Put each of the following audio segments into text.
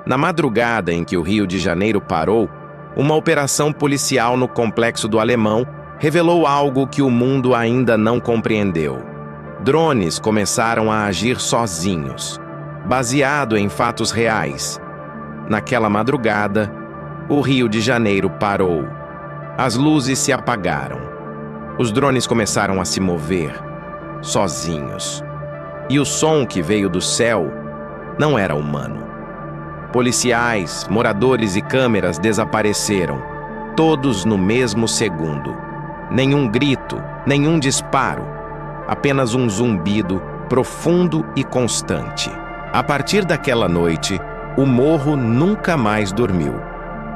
Na madrugada em que o Rio de Janeiro parou, uma operação policial no Complexo do Alemão revelou algo que o mundo ainda não compreendeu. Drones começaram a agir sozinhos, baseado em fatos reais. Naquela madrugada, o Rio de Janeiro parou. As luzes se apagaram. Os drones começaram a se mover, sozinhos. E o som que veio do céu não era humano. Policiais, moradores e câmeras desapareceram, todos no mesmo segundo. Nenhum grito, nenhum disparo, apenas um zumbido profundo e constante. A partir daquela noite, o morro nunca mais dormiu.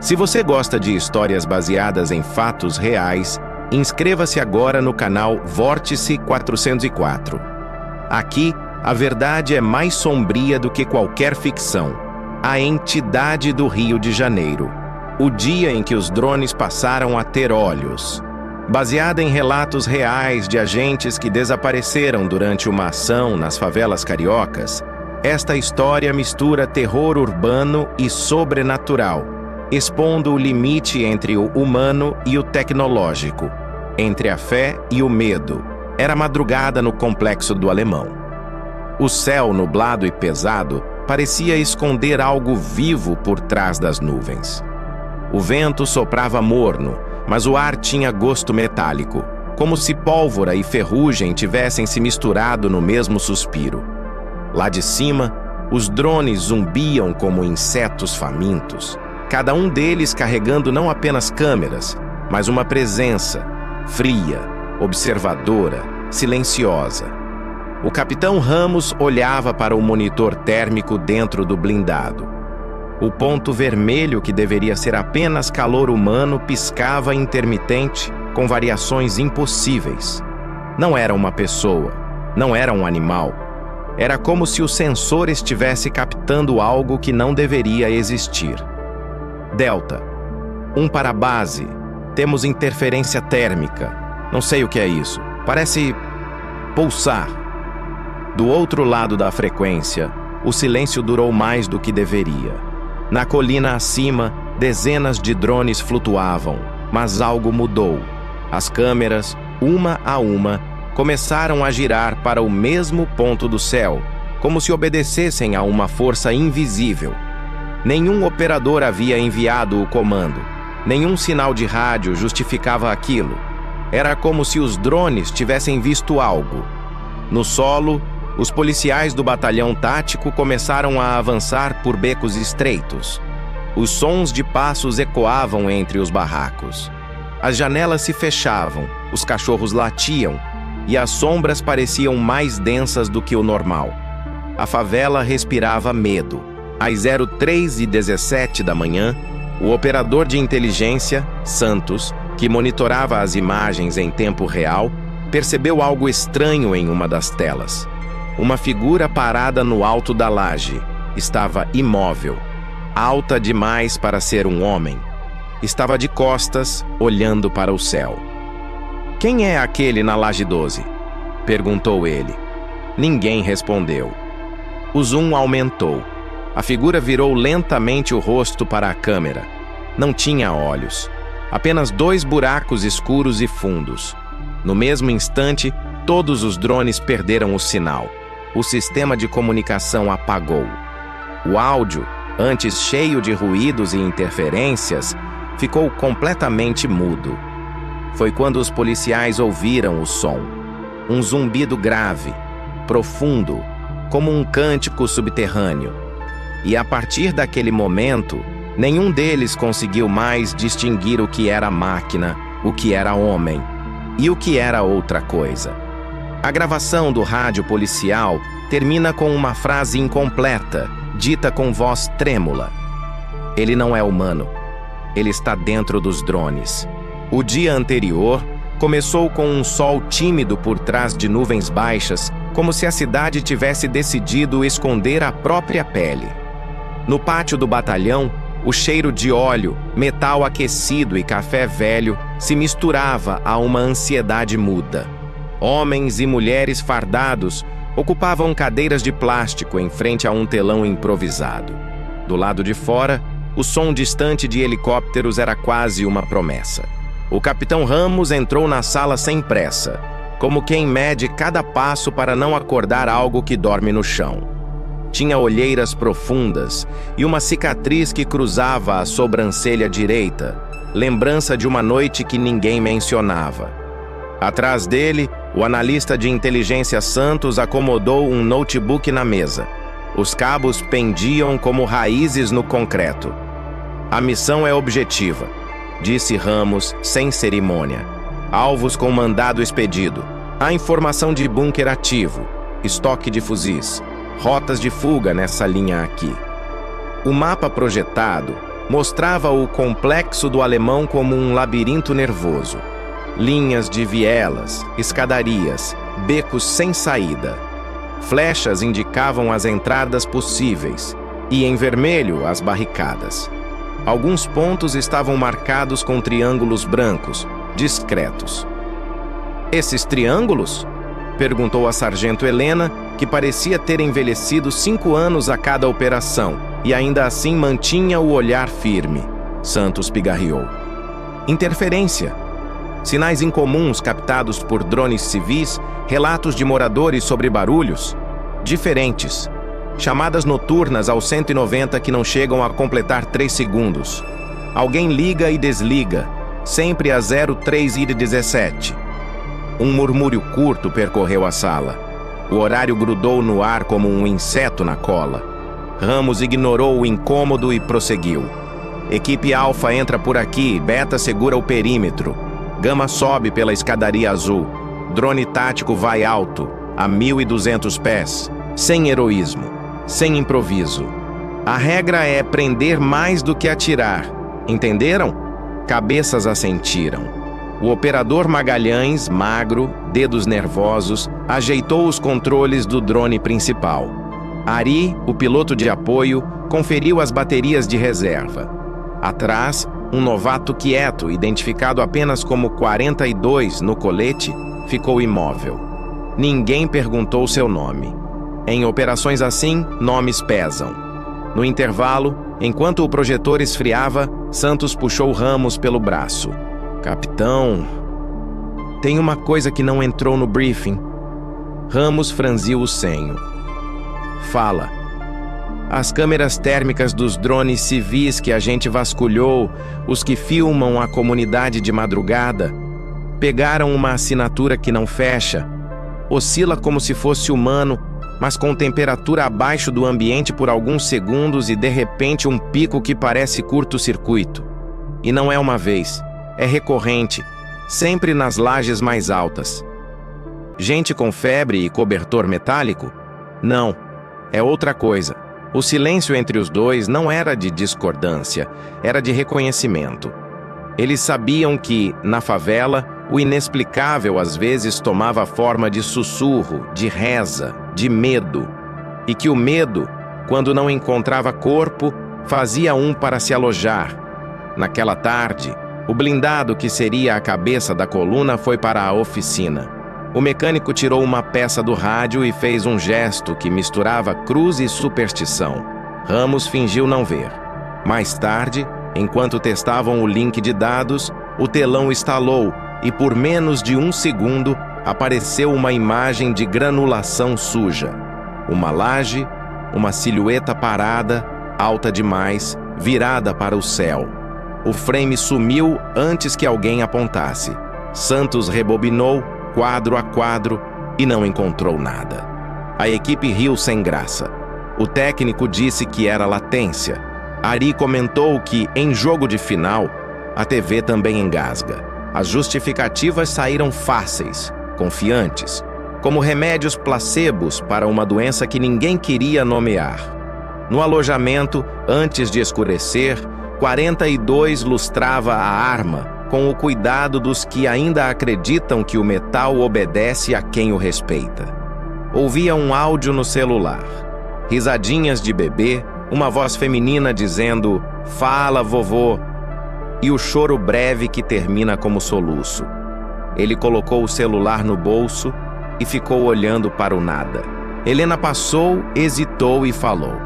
Se você gosta de histórias baseadas em fatos reais, inscreva-se agora no canal Vórtice 404. Aqui, a verdade é mais sombria do que qualquer ficção. A entidade do Rio de Janeiro. O dia em que os drones passaram a ter olhos. Baseada em relatos reais de agentes que desapareceram durante uma ação nas favelas cariocas, esta história mistura terror urbano e sobrenatural, expondo o limite entre o humano e o tecnológico, entre a fé e o medo. Era madrugada no Complexo do Alemão. O céu nublado e pesado parecia esconder algo vivo por trás das nuvens. O vento soprava morno, mas o ar tinha gosto metálico, como se pólvora e ferrugem tivessem se misturado no mesmo suspiro. Lá de cima, os drones zumbiam como insetos famintos, cada um deles carregando não apenas câmeras, mas uma presença fria, observadora, silenciosa. O capitão Ramos olhava para o monitor térmico dentro do blindado. O ponto vermelho, que deveria ser apenas calor humano, piscava intermitente, com variações impossíveis. Não era uma pessoa, não era um animal. Era como se o sensor estivesse captando algo que não deveria existir. Delta. 1 para a base. Temos interferência térmica. Não sei o que é isso. Parece pulsar. Do outro lado da frequência, o silêncio durou mais do que deveria. Na colina acima, dezenas de drones flutuavam, mas algo mudou. As câmeras, uma a uma, começaram a girar para o mesmo ponto do céu, como se obedecessem a uma força invisível. Nenhum operador havia enviado o comando. Nenhum sinal de rádio justificava aquilo. Era como se os drones tivessem visto algo. No solo, os policiais do batalhão tático começaram a avançar por becos estreitos. Os sons de passos ecoavam entre os barracos. As janelas se fechavam, os cachorros latiam e as sombras pareciam mais densas do que o normal. A favela respirava medo. Às 03h17 da manhã, o operador de inteligência, Santos, que monitorava as imagens em tempo real, percebeu algo estranho em uma das telas. Uma figura parada no alto da laje. Estava imóvel, alta demais para ser um homem. Estava de costas, olhando para o céu. "Quem é aquele na laje 12?" perguntou ele. Ninguém respondeu. O zoom aumentou. A figura virou lentamente o rosto para a câmera. Não tinha olhos. Apenas 2 buracos escuros e fundos. No mesmo instante, todos os drones perderam o sinal. O sistema de comunicação apagou. O áudio, antes cheio de ruídos e interferências, ficou completamente mudo. Foi quando os policiais ouviram o som. Um zumbido grave, profundo, como um cântico subterrâneo. E a partir daquele momento, nenhum deles conseguiu mais distinguir o que era máquina, o que era homem e o que era outra coisa. A gravação do rádio policial termina com uma frase incompleta, dita com voz trêmula. "Ele não é humano. Ele está dentro dos drones." O dia anterior começou com um sol tímido por trás de nuvens baixas, como se a cidade tivesse decidido esconder a própria pele. No pátio do batalhão, o cheiro de óleo, metal aquecido e café velho se misturava a uma ansiedade muda. Homens e mulheres fardados ocupavam cadeiras de plástico em frente a um telão improvisado. Do lado de fora, o som distante de helicópteros era quase uma promessa. O capitão Ramos entrou na sala sem pressa, como quem mede cada passo para não acordar algo que dorme no chão. Tinha olheiras profundas e uma cicatriz que cruzava a sobrancelha direita, lembrança de uma noite que ninguém mencionava. Atrás dele, o analista de inteligência Santos acomodou um notebook na mesa. Os cabos pendiam como raízes no concreto. A missão é objetiva, disse Ramos sem cerimônia. Alvos com mandado expedido. Há informação de bunker ativo, estoque de fuzis, rotas de fuga nessa linha aqui. O mapa projetado mostrava o complexo do Alemão como um labirinto nervoso. Linhas de vielas, escadarias, becos sem saída. Flechas indicavam as entradas possíveis e, em vermelho, as barricadas. Alguns pontos estavam marcados com triângulos brancos, discretos. Esses triângulos? Perguntou a sargento Helena, que parecia ter envelhecido 5 anos a cada operação e ainda assim mantinha o olhar firme. Santos pigarreou. Interferência. Sinais incomuns captados por drones civis, relatos de moradores sobre barulhos diferentes. Chamadas noturnas ao 190 que não chegam a completar 3 segundos. Alguém liga e desliga, sempre a 03h17. Um murmúrio curto percorreu a sala. O horário grudou no ar como um inseto na cola. Ramos ignorou o incômodo e prosseguiu. Equipe Alfa entra por aqui, Beta segura o perímetro. Gama sobe pela escadaria azul. Drone tático vai alto, a 1.200 pés, sem heroísmo, sem improviso. A regra é prender mais do que atirar. Entenderam? Cabeças assentiram. O operador Magalhães, magro, dedos nervosos, ajeitou os controles do drone principal. Ari, o piloto de apoio, conferiu as baterias de reserva. Atrás, um novato quieto, identificado apenas como 42 no colete, ficou imóvel. Ninguém perguntou seu nome. Em operações assim, nomes pesam. No intervalo, enquanto o projetor esfriava, Santos puxou Ramos pelo braço. Capitão, tem uma coisa que não entrou no briefing. Ramos franziu o senho. Fala. As câmeras térmicas dos drones civis que a gente vasculhou, os que filmam a comunidade de madrugada, pegaram uma assinatura que não fecha. Oscila como se fosse humano, mas com temperatura abaixo do ambiente por alguns segundos e de repente um pico que parece curto-circuito. E não é uma vez, é recorrente, sempre nas lajes mais altas. Gente com febre e cobertor metálico? Não, é outra coisa. O silêncio entre os dois não era de discordância, era de reconhecimento. Eles sabiam que, na favela, o inexplicável às vezes tomava forma de sussurro, de reza, de medo. E que o medo, quando não encontrava corpo, fazia um para se alojar. Naquela tarde, o blindado que seria a cabeça da coluna foi para a oficina. O mecânico tirou uma peça do rádio e fez um gesto que misturava cruz e superstição. Ramos fingiu não ver. Mais tarde, enquanto testavam o link de dados, o telão estalou e por menos de 1 segundo apareceu uma imagem de granulação suja. Uma laje, uma silhueta parada, alta demais, virada para o céu. O frame sumiu antes que alguém apontasse. Santos rebobinou, quadro a quadro, e não encontrou nada. A equipe riu sem graça. O técnico disse que era latência. Ari comentou que, em jogo de final, a TV também engasga. As justificativas saíram fáceis, confiantes, como remédios placebos para uma doença que ninguém queria nomear. No alojamento, antes de escurecer, 42 lustrava a arma, com o cuidado dos que ainda acreditam que o metal obedece a quem o respeita. Ouvia um áudio no celular. Risadinhas de bebê, uma voz feminina dizendo, "Fala, vovô", e o choro breve que termina como soluço. Ele colocou o celular no bolso e ficou olhando para o nada. Helena passou, hesitou e falou.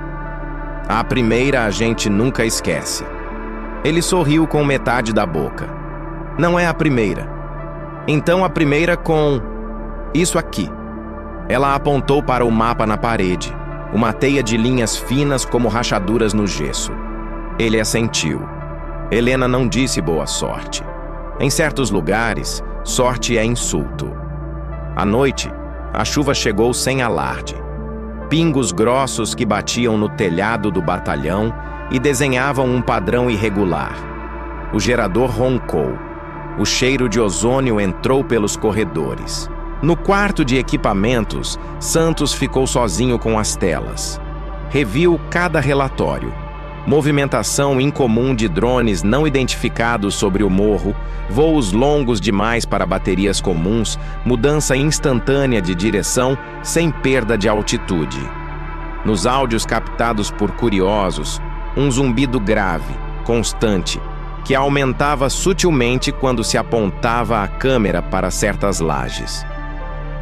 A primeira a gente nunca esquece. Ele sorriu com metade da boca. Não é a primeira. Então a primeira com isso aqui. Ela apontou para o mapa na parede, uma teia de linhas finas como rachaduras no gesso. Ele assentiu. Helena não disse boa sorte. Em certos lugares, sorte é insulto. À noite, a chuva chegou sem alarde. Pingos grossos que batiam no telhado do batalhão e desenhavam um padrão irregular. O gerador roncou. O cheiro de ozônio entrou pelos corredores. No quarto de equipamentos, Santos ficou sozinho com as telas. Reviu cada relatório. Movimentação incomum de drones não identificados sobre o morro, voos longos demais para baterias comuns, mudança instantânea de direção sem perda de altitude. Nos áudios captados por curiosos, um zumbido grave, constante, que aumentava sutilmente quando se apontava a câmera para certas lajes.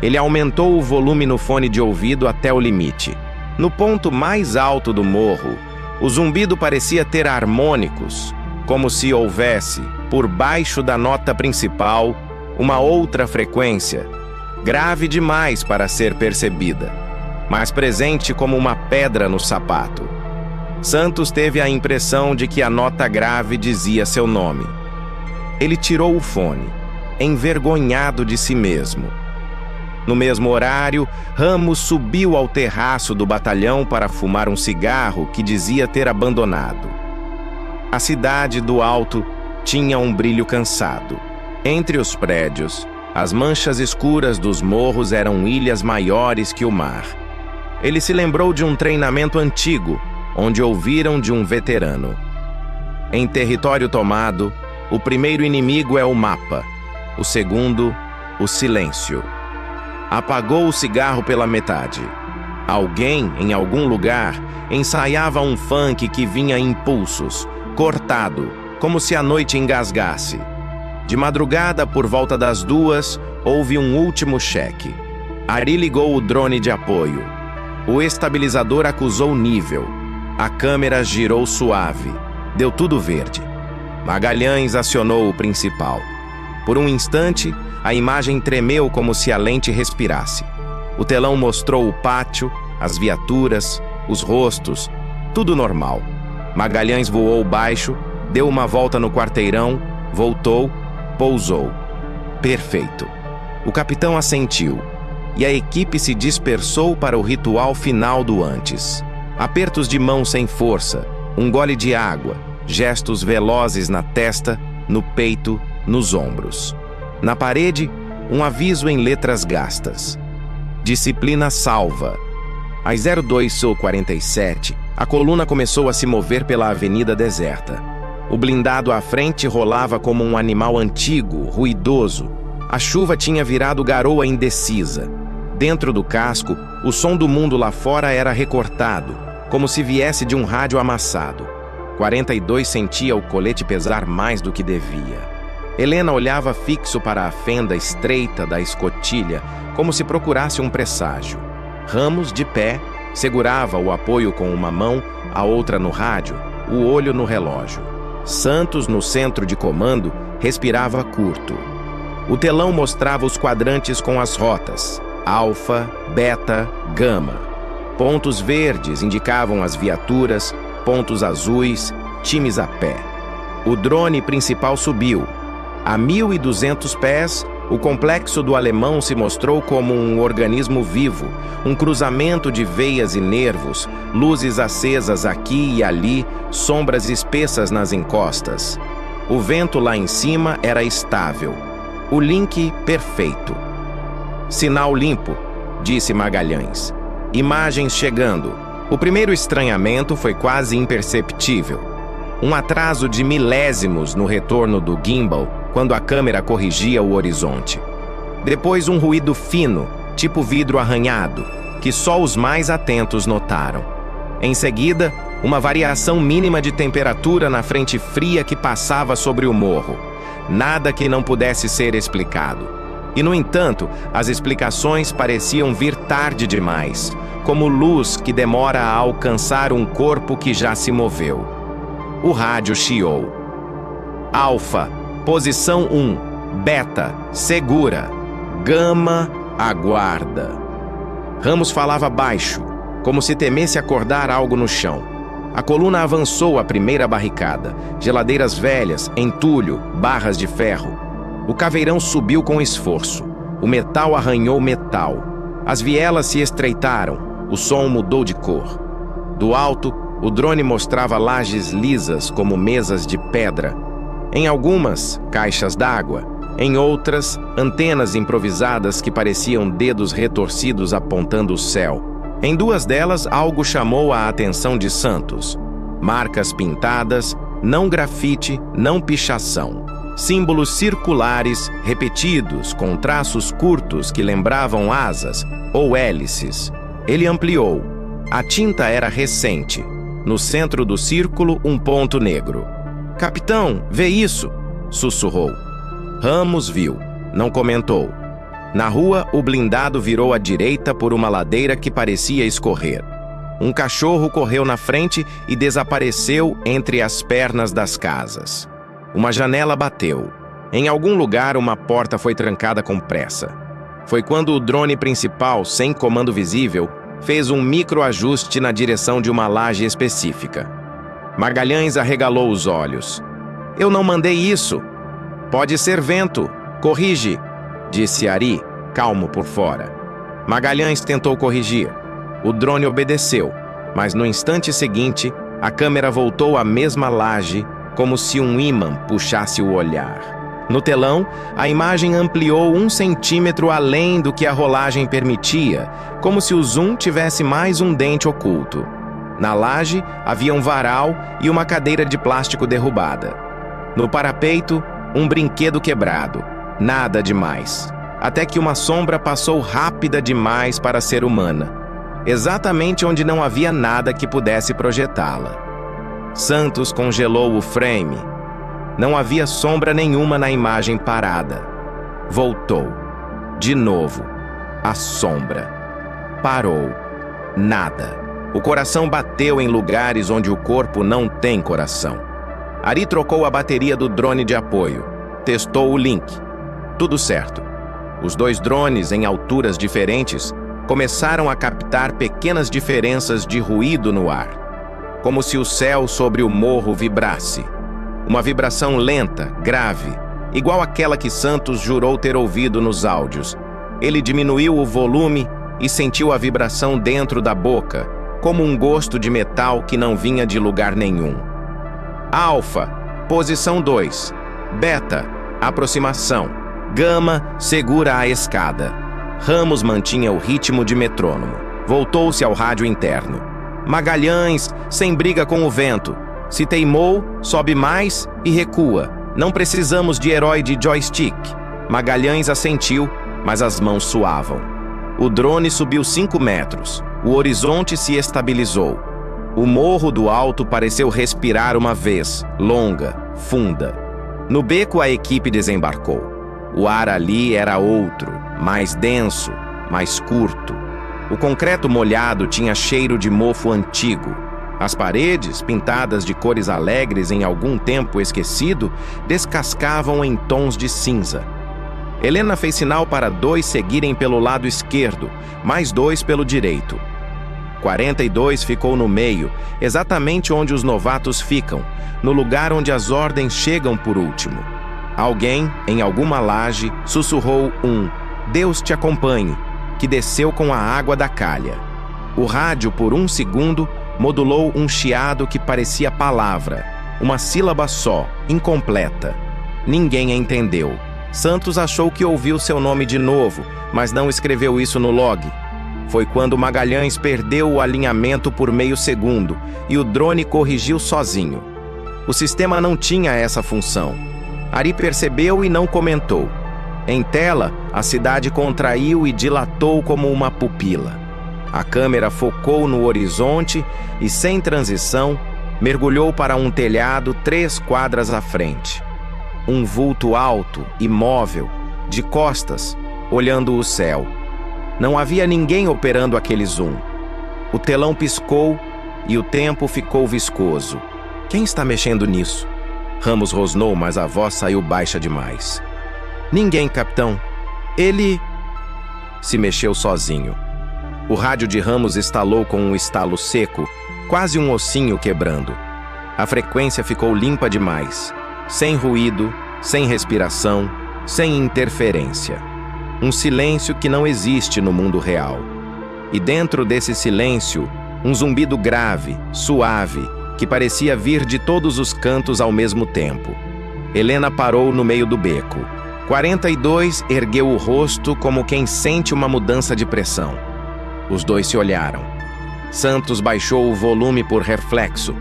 Ele aumentou o volume no fone de ouvido até o limite. No ponto mais alto do morro, o zumbido parecia ter harmônicos, como se houvesse, por baixo da nota principal, uma outra frequência, grave demais para ser percebida, mas presente como uma pedra no sapato. Santos teve a impressão de que a nota grave dizia seu nome. Ele tirou o fone, envergonhado de si mesmo. No mesmo horário, Ramos subiu ao terraço do batalhão para fumar um cigarro que dizia ter abandonado. A cidade do alto tinha um brilho cansado. Entre os prédios, as manchas escuras dos morros eram ilhas maiores que o mar. Ele se lembrou de um treinamento antigo, onde ouviram de um veterano. Em território tomado, o primeiro inimigo é o mapa, o segundo, o silêncio. Apagou o cigarro pela metade. Alguém, em algum lugar, ensaiava um funk que vinha em impulsos, cortado, como se a noite engasgasse. De madrugada, por volta das 2, houve um último cheque. Ari ligou o drone de apoio. O estabilizador acusou nível. A câmera girou suave. Deu tudo verde. Magalhães acionou o principal. Por um instante, a imagem tremeu como se a lente respirasse. O telão mostrou o pátio, as viaturas, os rostos, tudo normal. Magalhães voou baixo, deu uma volta no quarteirão, voltou, pousou. Perfeito. O capitão assentiu, e a equipe se dispersou para o ritual final do antes. Apertos de mão sem força, um gole de água, gestos velozes na testa, no peito, nos ombros. Na parede, um aviso em letras gastas. Disciplina salva. Às 02:47, a coluna começou a se mover pela avenida deserta. O blindado à frente rolava como um animal antigo, ruidoso. A chuva tinha virado garoa indecisa. Dentro do casco, o som do mundo lá fora era recortado, como se viesse de um rádio amassado. 42 sentia o colete pesar mais do que devia. Helena olhava fixo para a fenda estreita da escotilha, como se procurasse um presságio. Ramos, de pé, segurava o apoio com uma mão, a outra no rádio, o olho no relógio. Santos, no centro de comando, respirava curto. O telão mostrava os quadrantes com as rotas: alfa, beta, gama. Pontos verdes indicavam as viaturas, pontos azuis, times a pé. O drone principal subiu. A 1.200 pés, o complexo do Alemão se mostrou como um organismo vivo, um cruzamento de veias e nervos, luzes acesas aqui e ali, sombras espessas nas encostas. O vento lá em cima era estável. O link perfeito. Sinal limpo, disse Magalhães. Imagens chegando. O primeiro estranhamento foi quase imperceptível. Um atraso de milésimos no retorno do gimbal, quando a câmera corrigia o horizonte. Depois um ruído fino, tipo vidro arranhado, que só os mais atentos notaram. Em seguida, uma variação mínima de temperatura na frente fria que passava sobre o morro. Nada que não pudesse ser explicado. E, no entanto, as explicações pareciam vir tarde demais, como luz que demora a alcançar um corpo que já se moveu. O rádio chiou. Alfa, posição 1. Beta, segura. Gama, aguarda. Ramos falava baixo, como se temesse acordar algo no chão. A coluna avançou a primeira barricada, geladeiras velhas, entulho, barras de ferro. O caveirão subiu com esforço. O metal arranhou metal. As vielas se estreitaram. O som mudou de cor. Do alto, o drone mostrava lajes lisas como mesas de pedra. Em algumas, caixas d'água. Em outras, antenas improvisadas que pareciam dedos retorcidos apontando o céu. Em duas delas, algo chamou a atenção de Santos. Marcas pintadas, não grafite, não pichação. Símbolos circulares, repetidos, com traços curtos que lembravam asas ou hélices. Ele ampliou. A tinta era recente. No centro do círculo, um ponto negro. "Capitão, vê isso!" sussurrou. Ramos viu. Não comentou. Na rua, o blindado virou à direita por uma ladeira que parecia escorrer. Um cachorro correu na frente e desapareceu entre as pernas das casas. Uma janela bateu. Em algum lugar, uma porta foi trancada com pressa. Foi quando o drone principal, sem comando visível, fez um microajuste na direção de uma laje específica. Magalhães arregalou os olhos. "Eu não mandei isso." "Pode ser vento. Corrige", disse Ari, calmo por fora. Magalhães tentou corrigir. O drone obedeceu, mas no instante seguinte, a câmera voltou à mesma laje, como se um ímã puxasse o olhar. No telão, a imagem ampliou 1 centímetro além do que a rolagem permitia, como se o zoom tivesse mais um dente oculto. Na laje, havia um varal e uma cadeira de plástico derrubada. No parapeito, um brinquedo quebrado. Nada demais. Até que uma sombra passou rápida demais para ser humana, exatamente onde não havia nada que pudesse projetá-la. Santos congelou o frame. Não havia sombra nenhuma na imagem parada. Voltou. De novo. A sombra. Parou. Nada. O coração bateu em lugares onde o corpo não tem coração. Ari trocou a bateria do drone de apoio. Testou o link. Tudo certo. Os dois drones, em alturas diferentes, começaram a captar pequenas diferenças de ruído no ar. Como se o céu sobre o morro vibrasse. Uma vibração lenta, grave, igual àquela que Santos jurou ter ouvido nos áudios. Ele diminuiu o volume e sentiu a vibração dentro da boca, como um gosto de metal que não vinha de lugar nenhum. Alfa, posição 2. Beta, aproximação. Gama, segura a escada. Ramos mantinha o ritmo de metrônomo. Voltou-se ao rádio interno. Magalhães, sem briga com o vento. Se teimou, sobe mais e recua. Não precisamos de herói de joystick. Magalhães assentiu, mas as mãos suavam. O drone subiu 5 metros. O horizonte se estabilizou. O morro do alto pareceu respirar uma vez, longa, funda. No beco, a equipe desembarcou. O ar ali era outro, mais denso, mais curto. O concreto molhado tinha cheiro de mofo antigo. As paredes, pintadas de cores alegres em algum tempo esquecido, descascavam em tons de cinza. Helena fez sinal para 2 seguirem pelo lado esquerdo, mais 2 pelo direito. 42 ficou no meio, exatamente onde os novatos ficam, no lugar onde as ordens chegam por último. Alguém, em alguma laje, sussurrou um "Deus te acompanhe", que desceu com a água da calha. O rádio, por 1 segundo, modulou um chiado que parecia palavra, uma sílaba só, incompleta. Ninguém a entendeu. Santos achou que ouviu seu nome de novo, mas não escreveu isso no log. Foi quando Magalhães perdeu o alinhamento por meio segundo e o drone corrigiu sozinho. O sistema não tinha essa função. Ari percebeu e não comentou. Em tela, a cidade contraiu e dilatou como uma pupila. A câmera focou no horizonte e, sem transição, mergulhou para um telhado 3 quadras à frente. Um vulto alto, imóvel, de costas, olhando o céu. Não havia ninguém operando aquele zoom. O telão piscou e o tempo ficou viscoso. Quem está mexendo nisso? Ramos rosnou, mas a voz saiu baixa demais. Ninguém, capitão. Ele se mexeu sozinho. O rádio de Ramos estalou com um estalo seco, quase um ossinho quebrando. A frequência ficou limpa demais, sem ruído, sem respiração, sem interferência. Um silêncio que não existe no mundo real. E dentro desse silêncio, um zumbido grave, suave, que parecia vir de todos os cantos ao mesmo tempo. Helena parou no meio do beco. 42 ergueu o rosto como quem sente uma mudança de pressão. Os dois se olharam. Santos baixou o volume por reflexo.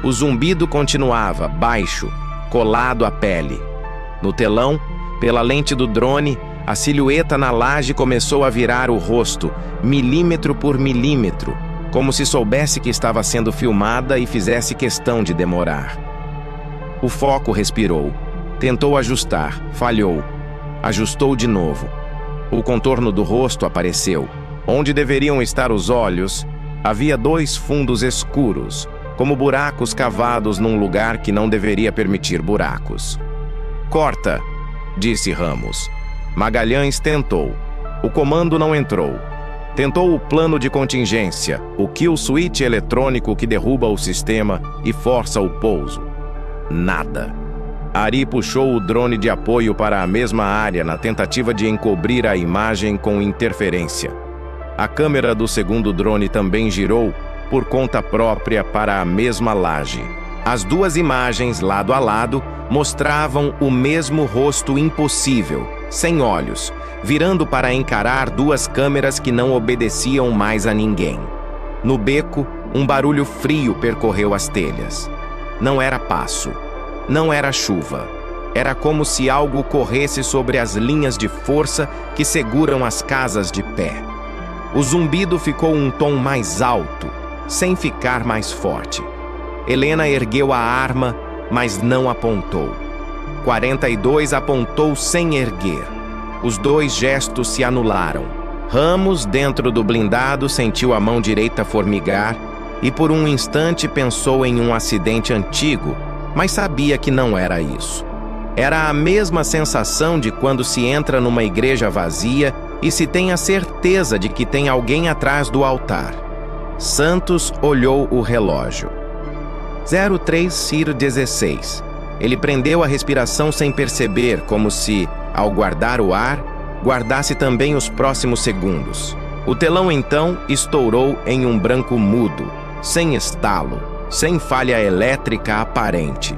O zumbido continuava, baixo, colado à pele. No telão, pela lente do drone, a silhueta na laje começou a virar o rosto, milímetro por milímetro, como se soubesse que estava sendo filmada e fizesse questão de demorar. O foco respirou. Tentou ajustar, falhou. Ajustou de novo. O contorno do rosto apareceu. Onde deveriam estar os olhos, havia 2 fundos escuros, como buracos cavados num lugar que não deveria permitir buracos. "Corta", disse Ramos. Magalhães tentou. O comando não entrou. Tentou o plano de contingência, o kill switch eletrônico que derruba o sistema e força o pouso. Nada. Ari puxou o drone de apoio para a mesma área na tentativa de encobrir a imagem com interferência. A câmera do segundo drone também girou, por conta própria, para a mesma laje. As 2 imagens, lado a lado, mostravam o mesmo rosto impossível, sem olhos, virando para encarar 2 câmeras que não obedeciam mais a ninguém. No beco, um barulho frio percorreu as telhas. Não era passo. Não era chuva. Era como se algo corresse sobre as linhas de força que seguram as casas de pé. O zumbido ficou um tom mais alto, sem ficar mais forte. Helena ergueu a arma, mas não apontou. 42 apontou sem erguer. Os 2 gestos se anularam. Ramos, dentro do blindado, sentiu a mão direita formigar e por um instante pensou em um acidente antigo, mas sabia que não era isso. Era a mesma sensação de quando se entra numa igreja vazia e se tem a certeza de que tem alguém atrás do altar. Santos olhou o relógio. 03 Cir 16. Ele prendeu a respiração sem perceber, como se, ao guardar o ar, guardasse também os próximos segundos. O telão então estourou em um branco mudo, sem estalo, sem falha elétrica aparente,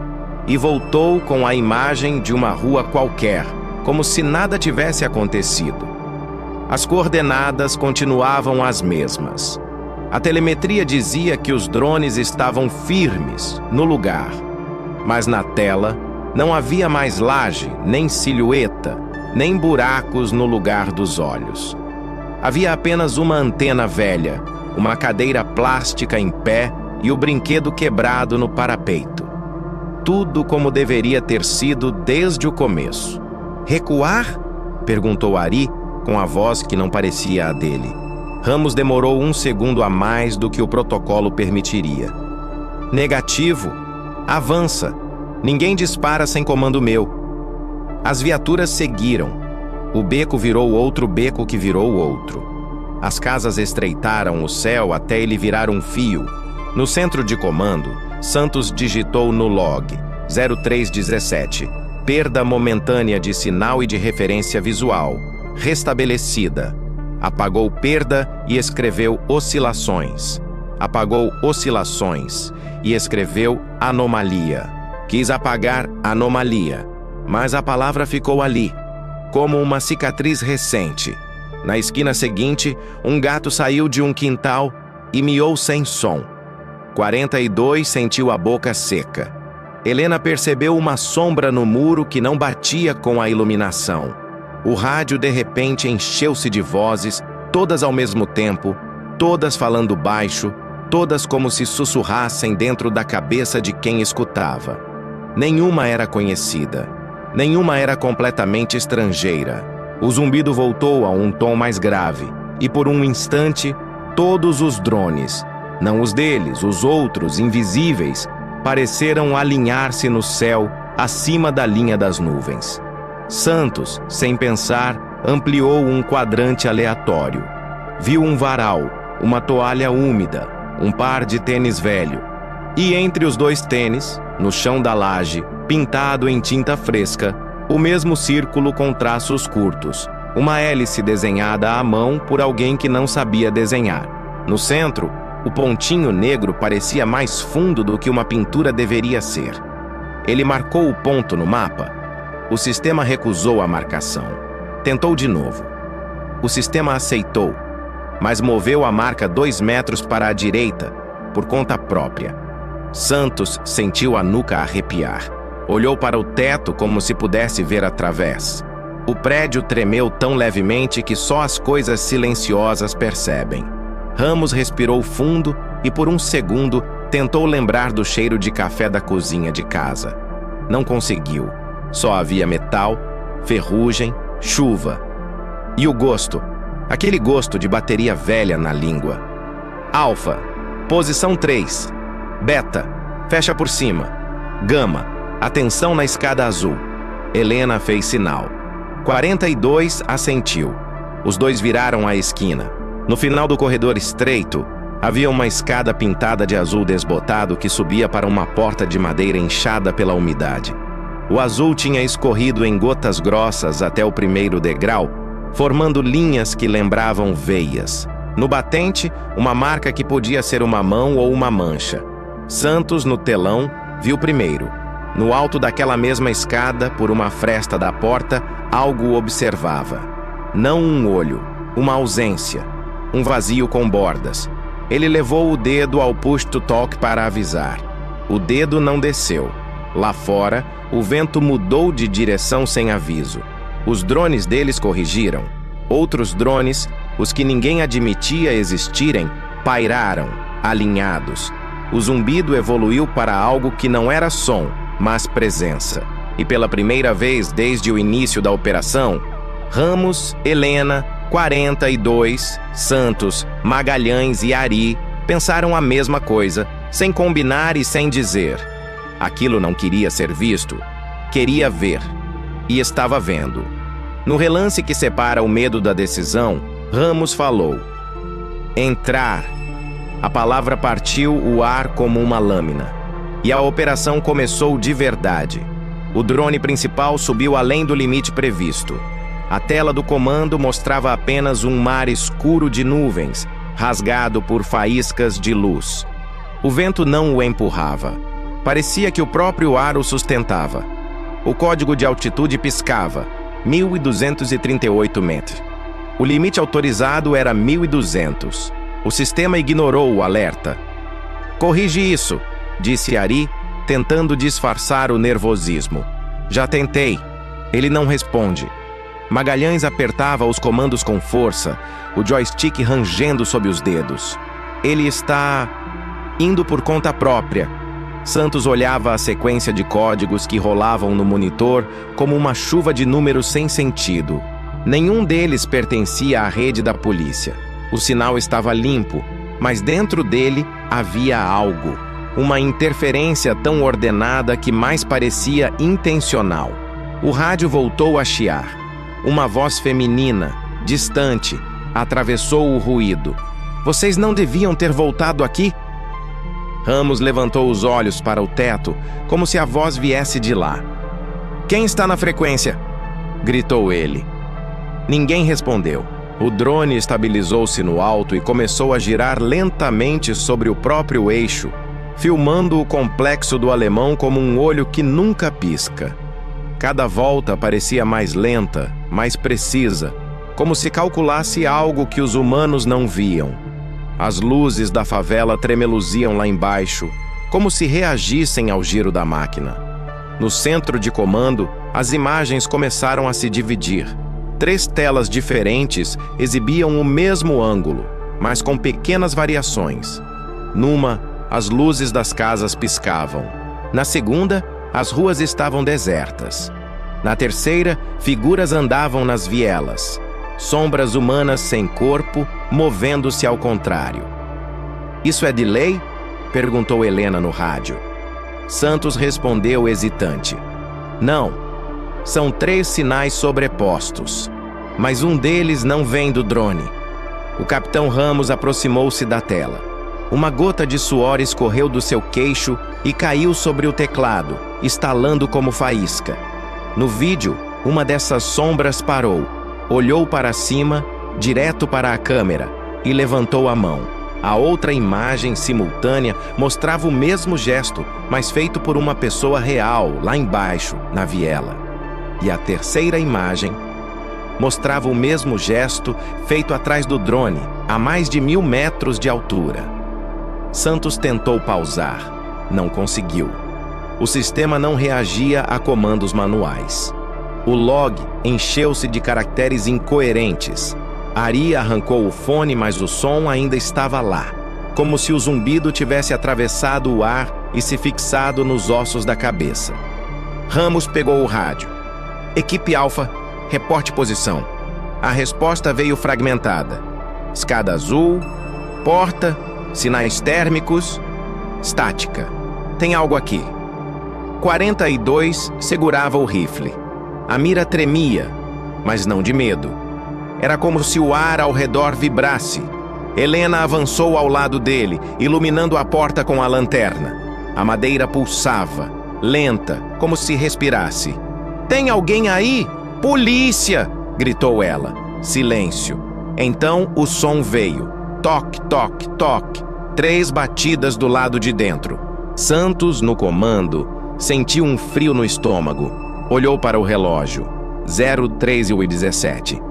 e voltou com a imagem de uma rua qualquer, como se nada tivesse acontecido. As coordenadas continuavam as mesmas. A telemetria dizia que os drones estavam firmes no lugar, mas na tela não havia mais laje, nem silhueta, nem buracos no lugar dos olhos. Havia apenas uma antena velha, uma cadeira plástica em pé e o brinquedo quebrado no parapeito. Tudo como deveria ter sido desde o começo. "Recuar?" perguntou Ari, com a voz que não parecia a dele. Ramos demorou 1 segundo a mais do que o protocolo permitiria. "Negativo. Avança. Ninguém dispara sem comando meu." As viaturas seguiram. O beco virou outro beco que virou outro. As casas estreitaram o céu até ele virar um fio. No centro de comando, Santos digitou no log 0317, perda momentânea de sinal e de referência visual, restabelecida. Apagou perda e escreveu oscilações. Apagou oscilações e escreveu anomalia. Quis apagar anomalia, mas a palavra ficou ali, como uma cicatriz recente. Na esquina seguinte, um gato saiu de um quintal e miou sem som. 42 sentiu a boca seca. Helena percebeu uma sombra no muro que não batia com a iluminação. O rádio de repente encheu-se de vozes, todas ao mesmo tempo, todas falando baixo, todas como se sussurrassem dentro da cabeça de quem escutava. Nenhuma era conhecida, nenhuma era completamente estrangeira. O zumbido voltou a um tom mais grave, e por um instante, todos os drones, não os deles, os outros, invisíveis, pareceram alinhar-se no céu, acima da linha das nuvens. Santos, sem pensar, ampliou um quadrante aleatório. Viu um varal, uma toalha úmida, um par de tênis velho. E entre os dois tênis, no chão da laje, pintado em tinta fresca, o mesmo círculo com traços curtos, uma hélice desenhada à mão por alguém que não sabia desenhar. No centro, o pontinho negro parecia mais fundo do que uma pintura deveria ser. Ele marcou o ponto no mapa. O sistema recusou a marcação. Tentou de novo. O sistema aceitou, mas moveu a marca 2 metros para a direita, por conta própria. Santos sentiu a nuca arrepiar. Olhou para o teto como se pudesse ver através. O prédio tremeu tão levemente que só as coisas silenciosas percebem. Ramos respirou fundo e, por um segundo, tentou lembrar do cheiro de café da cozinha de casa. Não conseguiu. Só havia metal, ferrugem, chuva. E o gosto, aquele gosto de bateria velha na língua. Alfa, posição 3. Beta, fecha por cima. Gama, atenção na escada azul. Helena fez sinal. 42 assentiu. Os dois viraram a esquina. No final do corredor estreito, havia uma escada pintada de azul desbotado que subia para uma porta de madeira inchada pela umidade. O azul tinha escorrido em gotas grossas até o primeiro degrau, formando linhas que lembravam veias. No batente, uma marca que podia ser uma mão ou uma mancha. Santos, no telão, viu primeiro. No alto daquela mesma escada, por uma fresta da porta, algo observava. Não um olho, uma ausência, um vazio com bordas. Ele levou o dedo ao push-to-talk para avisar. O dedo não desceu. Lá fora, o vento mudou de direção sem aviso. Os drones deles corrigiram. Outros drones, os que ninguém admitia existirem, pairaram, alinhados. O zumbido evoluiu para algo que não era som, mas presença. E pela primeira vez desde o início da operação, Ramos, Helena, 42, Santos, Magalhães e Ari pensaram a mesma coisa, sem combinar e sem dizer. Aquilo não queria ser visto, queria ver. E estava vendo. No relance que separa o medo da decisão, Ramos falou. Entrar. A palavra partiu o ar como uma lâmina. E a operação começou de verdade. O drone principal subiu além do limite previsto. A tela do comando mostrava apenas um mar escuro de nuvens, rasgado por faíscas de luz. O vento não o empurrava. Parecia que o próprio ar o sustentava. O código de altitude piscava, 1.238 metros. O limite autorizado era 1.200. O sistema ignorou o alerta. Corrige isso, disse Ari, tentando disfarçar o nervosismo. Já tentei. Ele não responde. Magalhães apertava os comandos com força, o joystick rangendo sob os dedos. Ele está indo por conta própria. Santos olhava a sequência de códigos que rolavam no monitor como uma chuva de números sem sentido. Nenhum deles pertencia à rede da polícia. O sinal estava limpo, mas dentro dele havia algo. Uma interferência tão ordenada que mais parecia intencional. O rádio voltou a chiar. Uma voz feminina, distante, atravessou o ruído. Vocês não deviam ter voltado aqui? Ramos levantou os olhos para o teto, como se a voz viesse de lá. Quem está na frequência? Gritou ele. Ninguém respondeu. O drone estabilizou-se no alto e começou a girar lentamente sobre o próprio eixo, filmando o complexo do alemão como um olho que nunca pisca. Cada volta parecia mais lenta, mais precisa, como se calculasse algo que os humanos não viam. As luzes da favela tremeluziam lá embaixo, como se reagissem ao giro da máquina. No centro de comando, as imagens começaram a se dividir. 3 telas diferentes exibiam o mesmo ângulo, mas com pequenas variações. Numa, as luzes das casas piscavam. Na segunda, as ruas estavam desertas. Na terceira, figuras andavam nas vielas. Sombras humanas sem corpo, movendo-se ao contrário. "Isso é de lei?" perguntou Helena no rádio. Santos respondeu hesitante. "Não. São 3 sinais sobrepostos, mas um deles não vem do drone." O capitão Ramos aproximou-se da tela. Uma gota de suor escorreu do seu queixo e caiu sobre o teclado, estalando como faísca. No vídeo, uma dessas sombras parou, olhou para cima, direto para a câmera, e levantou a mão. A outra imagem simultânea mostrava o mesmo gesto, mas feito por uma pessoa real, lá embaixo, na viela. E a terceira imagem mostrava o mesmo gesto feito atrás do drone, a mais de 1000 metros de altura. Santos tentou pausar. Não conseguiu. O sistema não reagia a comandos manuais. O log encheu-se de caracteres incoerentes. Ari arrancou o fone, mas o som ainda estava lá, como se o zumbido tivesse atravessado o ar e se fixado nos ossos da cabeça. Ramos pegou o rádio. "Equipe Alfa, reporte posição." A resposta veio fragmentada. "Escada azul, porta, sinais térmicos, estática. Tem algo aqui." 42 segurava o rifle. A mira tremia, mas não de medo. Era como se o ar ao redor vibrasse. Helena avançou ao lado dele, iluminando a porta com a lanterna. A madeira pulsava, lenta, como se respirasse. "Tem alguém aí? Polícia!" gritou ela. Silêncio. Então o som veio. Toque, toque, toque. 3 batidas do lado de dentro. Santos, no comando, sentiu um frio no estômago. Olhou para o relógio. 03:17.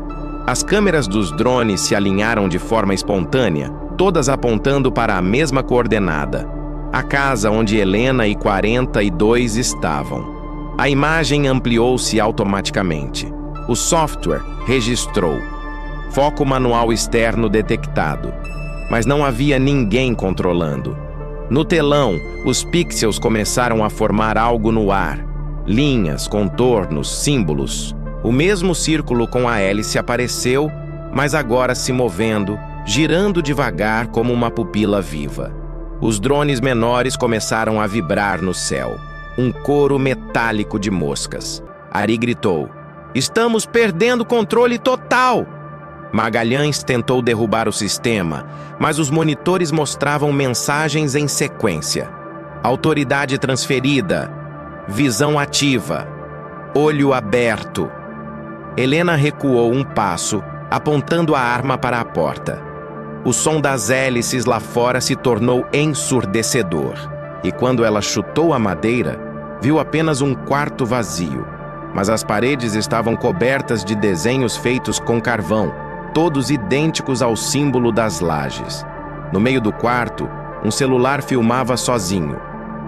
As câmeras dos drones se alinharam de forma espontânea, todas apontando para a mesma coordenada. A casa onde Helena e 42 estavam. A imagem ampliou-se automaticamente. O software registrou. Foco manual externo detectado. Mas não havia ninguém controlando. No telão, os pixels começaram a formar algo no ar. Linhas, contornos, símbolos. O mesmo círculo com a hélice apareceu, mas agora se movendo, girando devagar como uma pupila viva. Os drones menores começaram a vibrar no céu. Um coro metálico de moscas. Ari gritou: "Estamos perdendo controle total!" Magalhães tentou derrubar o sistema, mas os monitores mostravam mensagens em sequência. Autoridade transferida. Visão ativa. Olho aberto. Helena recuou um passo, apontando a arma para a porta. O som das hélices lá fora se tornou ensurdecedor. E quando ela chutou a madeira, viu apenas um quarto vazio. Mas as paredes estavam cobertas de desenhos feitos com carvão, todos idênticos ao símbolo das lajes. No meio do quarto, um celular filmava sozinho.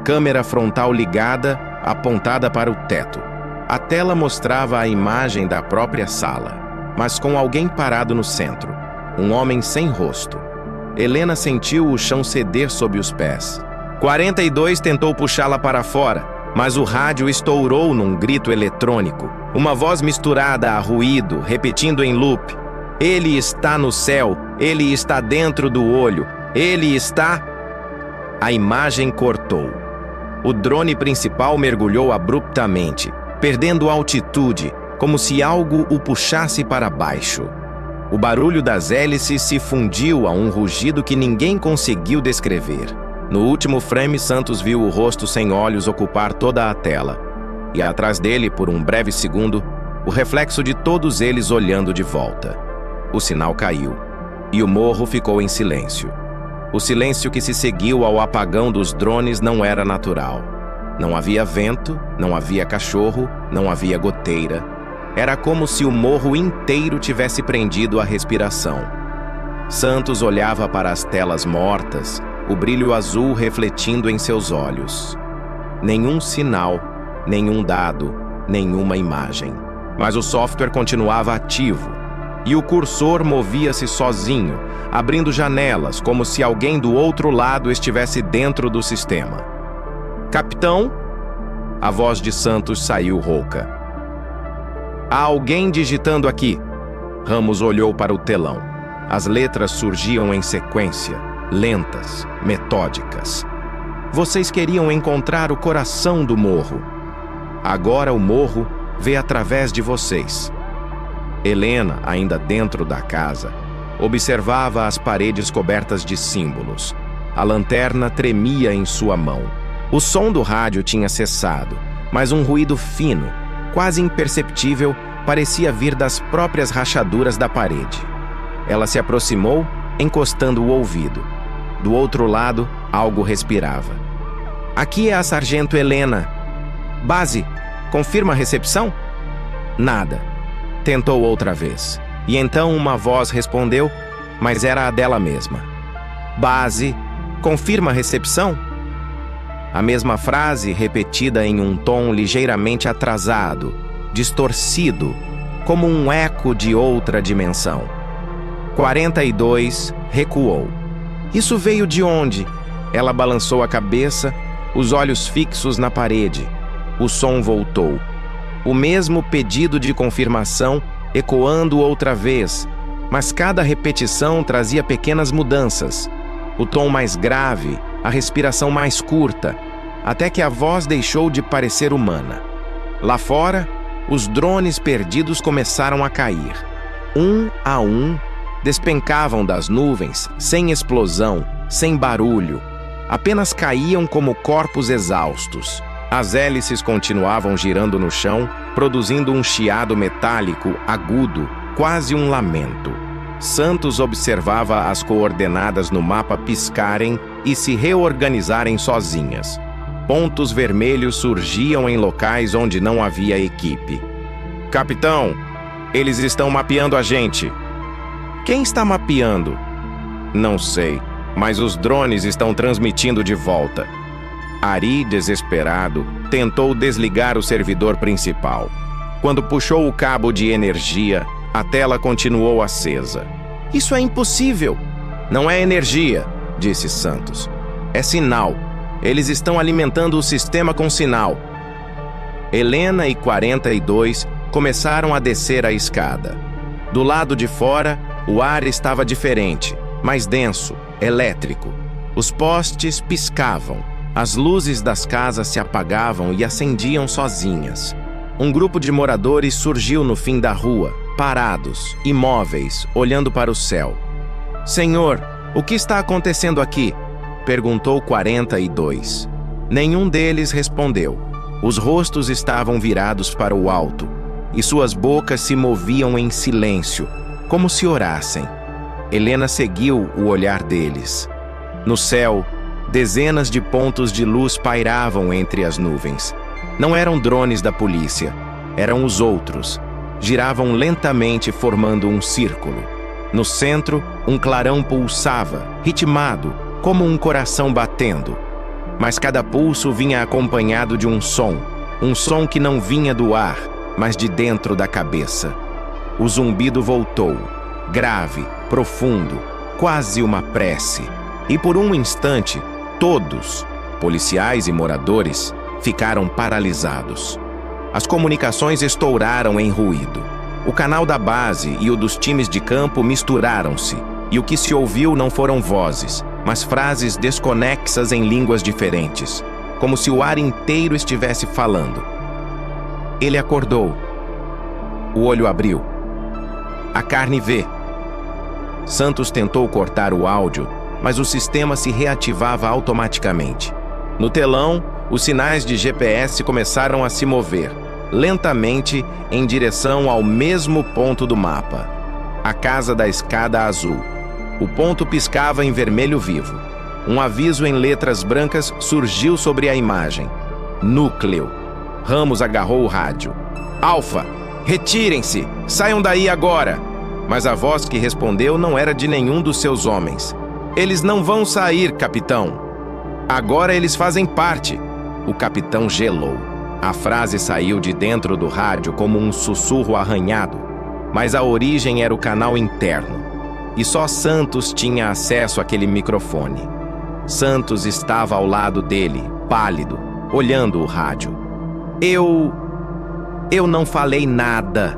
Câmera frontal ligada, apontada para o teto. A tela mostrava a imagem da própria sala, mas com alguém parado no centro. Um homem sem rosto. Helena sentiu o chão ceder sob os pés. 42 tentou puxá-la para fora, mas o rádio estourou num grito eletrônico. Uma voz misturada a ruído, repetindo em loop: "Ele está no céu, ele está dentro do olho, ele está..." A imagem cortou. O drone principal mergulhou abruptamente, perdendo altitude, como se algo o puxasse para baixo. O barulho das hélices se fundiu a um rugido que ninguém conseguiu descrever. No último frame, Santos viu o rosto sem olhos ocupar toda a tela. E atrás dele, por um breve segundo, o reflexo de todos eles olhando de volta. O sinal caiu, e o morro ficou em silêncio. O silêncio que se seguiu ao apagão dos drones não era natural. Não havia vento, não havia cachorro, não havia goteira. Era como se o morro inteiro tivesse prendido a respiração. Santos olhava para as telas mortas, o brilho azul refletindo em seus olhos. Nenhum sinal, nenhum dado, nenhuma imagem. Mas o software continuava ativo, e o cursor movia-se sozinho, abrindo janelas, como se alguém do outro lado estivesse dentro do sistema. "Capitão?" A voz de Santos saiu rouca. Há alguém digitando aqui. Ramos olhou para o telão. As letras surgiam em sequência, lentas, metódicas. Vocês queriam encontrar o coração do morro. Agora o morro vê através de vocês. Helena, ainda dentro da casa, observava as paredes cobertas de símbolos. A lanterna tremia em sua mão. O som do rádio tinha cessado, mas um ruído fino, quase imperceptível, parecia vir das próprias rachaduras da parede. Ela se aproximou, encostando o ouvido. Do outro lado, algo respirava. Aqui é a sargento Helena. Base, confirma a recepção? Nada. Tentou outra vez. E então uma voz respondeu, mas era a dela mesma. Base, confirma a recepção? A mesma frase repetida em um tom ligeiramente atrasado, distorcido, como um eco de outra dimensão. 42 recuou. Isso veio de onde? Ela balançou a cabeça, os olhos fixos na parede. O som voltou. O mesmo pedido de confirmação ecoando outra vez, mas cada repetição trazia pequenas mudanças. O tom mais grave, a respiração mais curta, até que a voz deixou de parecer humana. Lá fora, os drones perdidos começaram a cair. Um a um, despencavam das nuvens, sem explosão, sem barulho. Apenas caíam como corpos exaustos. As hélices continuavam girando no chão, produzindo um chiado metálico agudo, quase um lamento. Santos observava as coordenadas no mapa piscarem e se reorganizarem sozinhas. Pontos vermelhos surgiam em locais onde não havia equipe. Capitão, eles estão mapeando a gente. Quem está mapeando? Não sei, mas os drones estão transmitindo de volta. Ari, desesperado, tentou desligar o servidor principal. Quando puxou o cabo de energia, a tela continuou acesa. Isso é impossível. Não é energia, disse Santos. É sinal. Eles estão alimentando o sistema com sinal. Helena e 42 começaram a descer a escada. Do lado de fora, o ar estava diferente, mais denso, elétrico. Os postes piscavam. As luzes das casas se apagavam e acendiam sozinhas. Um grupo de moradores surgiu no fim da rua, parados, imóveis, olhando para o céu. Senhor, o que está acontecendo aqui? Perguntou 42. Nenhum deles respondeu. Os rostos estavam virados para o alto, e suas bocas se moviam em silêncio, como se orassem. Helena seguiu o olhar deles. No céu, dezenas de pontos de luz pairavam entre as nuvens. Não eram drones da polícia, eram os outros. Giravam lentamente formando um círculo. No centro, um clarão pulsava, ritmado, como um coração batendo. Mas cada pulso vinha acompanhado de um som que não vinha do ar, mas de dentro da cabeça. O zumbido voltou, grave, profundo, quase uma prece. E por um instante, todos, policiais e moradores, ficaram paralisados. As comunicações estouraram em ruído. O canal da base e o dos times de campo misturaram-se, e o que se ouviu não foram vozes, mas frases desconexas em línguas diferentes, como se o ar inteiro estivesse falando. Ele acordou. O olho abriu. A carne vê. Santos tentou cortar o áudio, mas o sistema se reativava automaticamente. No telão, os sinais de GPS começaram a se mover, lentamente em direção ao mesmo ponto do mapa. A casa da escada azul. O ponto piscava em vermelho vivo. Um aviso em letras brancas surgiu sobre a imagem. Núcleo. Ramos agarrou o rádio. Alfa, retirem-se! Saiam daí agora! Mas a voz que respondeu não era de nenhum dos seus homens. Eles não vão sair, capitão. Agora eles fazem parte. O capitão gelou. A frase saiu de dentro do rádio como um sussurro arranhado, mas a origem era o canal interno. E só Santos tinha acesso àquele microfone. Santos estava ao lado dele, pálido, olhando o rádio. Eu não falei nada.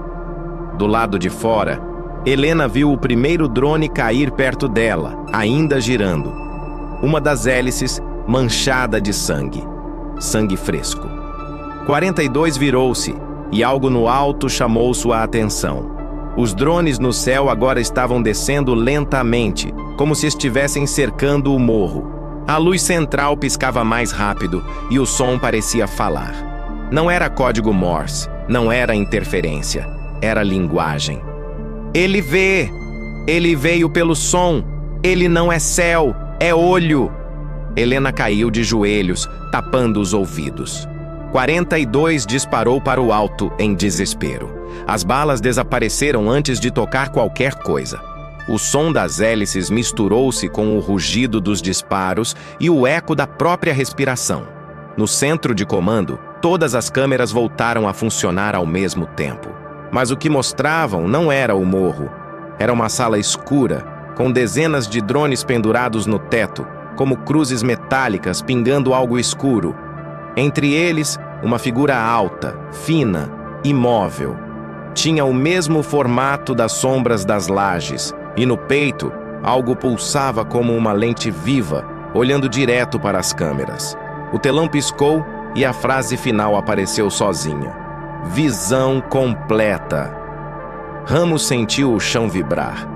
Do lado de fora, Helena viu o primeiro drone cair perto dela, ainda girando. Uma das hélices manchada de sangue. Sangue fresco. 42 virou-se e algo no alto chamou sua atenção. Os drones no céu agora estavam descendo lentamente, como se estivessem cercando o morro. A luz central piscava mais rápido e o som parecia falar. Não era código Morse, não era interferência, era linguagem. Ele vê! Ele veio pelo som! Ele não é céu, é olho! Helena caiu de joelhos, tapando os ouvidos. 42 disparou para o alto em desespero. As balas desapareceram antes de tocar qualquer coisa. O som das hélices misturou-se com o rugido dos disparos e o eco da própria respiração. No centro de comando, todas as câmeras voltaram a funcionar ao mesmo tempo. Mas o que mostravam não era o morro. Era uma sala escura, com dezenas de drones pendurados no teto, como cruzes metálicas pingando algo escuro. Entre eles, uma figura alta, fina, imóvel. Tinha o mesmo formato das sombras das lajes, e no peito, algo pulsava como uma lente viva, olhando direto para as câmeras. O telão piscou e a frase final apareceu sozinha. Visão completa. Ramos sentiu o chão vibrar.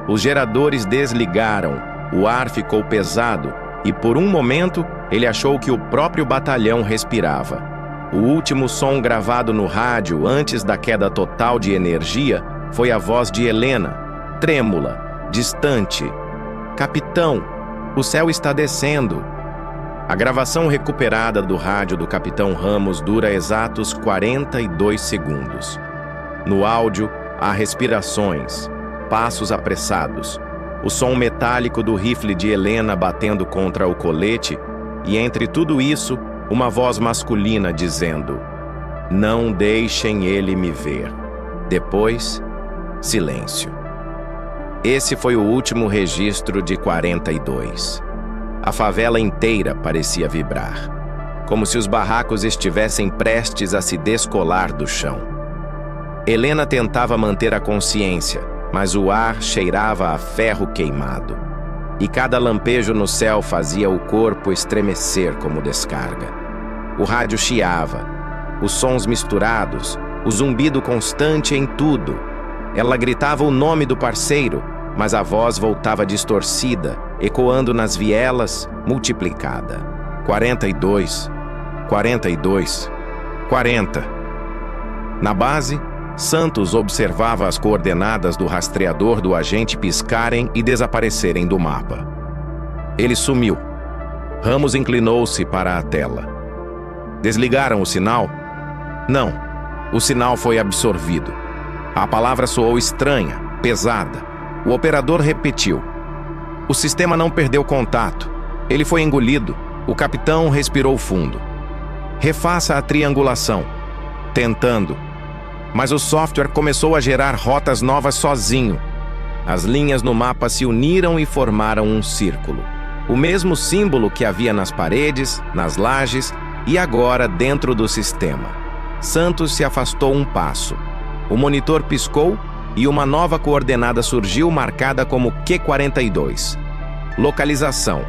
Os geradores desligaram, o ar ficou pesado e por um momento ele achou que o próprio batalhão respirava. O último som gravado no rádio antes da queda total de energia foi a voz de Helena, trêmula, distante. Capitão, o céu está descendo. A gravação recuperada do rádio do Capitão Ramos dura exatos 42 segundos. No áudio, há respirações, passos apressados, o som metálico do rifle de Helena batendo contra o colete e, entre tudo isso, uma voz masculina dizendo: "Não deixem ele me ver." Depois, silêncio. Esse foi o último registro de 42. A favela inteira parecia vibrar, como se os barracos estivessem prestes a se descolar do chão. Helena tentava manter a consciência, mas o ar cheirava a ferro queimado. E cada lampejo no céu fazia o corpo estremecer como descarga. O rádio chiava, os sons misturados, o zumbido constante em tudo. Ela gritava o nome do parceiro, mas a voz voltava distorcida, ecoando nas vielas, multiplicada. 42, 42, 40. Na base, Santos observava as coordenadas do rastreador do agente piscarem e desaparecerem do mapa. Ele sumiu. Ramos inclinou-se para a tela. Desligaram o sinal? Não. O sinal foi absorvido. A palavra soou estranha, pesada. O operador repetiu. O sistema não perdeu contato. Ele foi engolido. O capitão respirou fundo. Refaça a triangulação. Tentando. Mas o software começou a gerar rotas novas sozinho. As linhas no mapa se uniram e formaram um círculo. O mesmo símbolo que havia nas paredes, nas lajes e agora dentro do sistema. Santos se afastou um passo. O monitor piscou e uma nova coordenada surgiu marcada como Q42. Localização: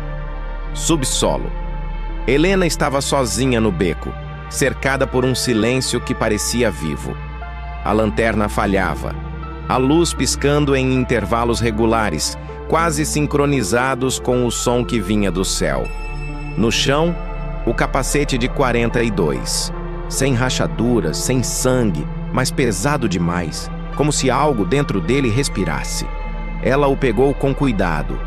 subsolo. Helena estava sozinha no beco, cercada por um silêncio que parecia vivo. A lanterna falhava, a luz piscando em intervalos regulares, quase sincronizados com o som que vinha do céu. No chão, o capacete de 42, sem rachaduras, sem sangue, mas pesado demais, como se algo dentro dele respirasse. Ela o pegou com cuidado.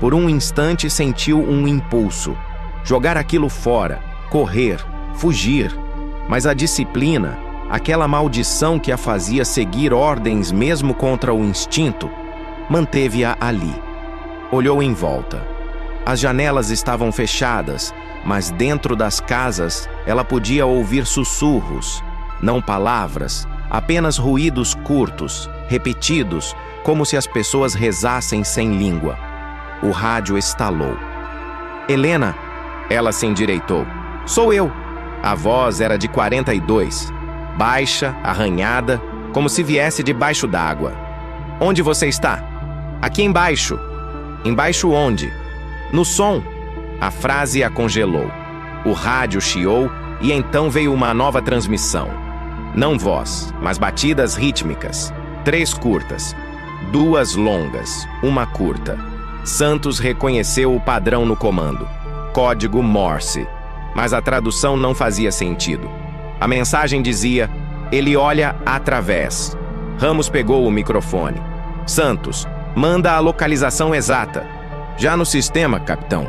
Por um instante sentiu um impulso. Jogar aquilo fora, correr, fugir. Mas a disciplina, aquela maldição que a fazia seguir ordens mesmo contra o instinto, manteve-a ali. Olhou em volta. As janelas estavam fechadas, mas dentro das casas ela podia ouvir sussurros, não palavras, apenas ruídos curtos, repetidos, como se as pessoas rezassem sem língua. O rádio estalou. Helena, ela se endireitou. Sou eu. A voz era de 42. baixa, arranhada, como se viesse debaixo d'água. Onde você está? Aqui embaixo. Embaixo onde? No som. A frase a congelou. O rádio chiou e então veio uma nova transmissão. Não voz, mas batidas rítmicas. 3 curtas, 2 longas, 1 curta. Santos reconheceu o padrão no comando. Código Morse. Mas a tradução não fazia sentido. A mensagem dizia: ele olha através. Ramos pegou o microfone. Santos, manda a localização exata. Já no sistema, capitão.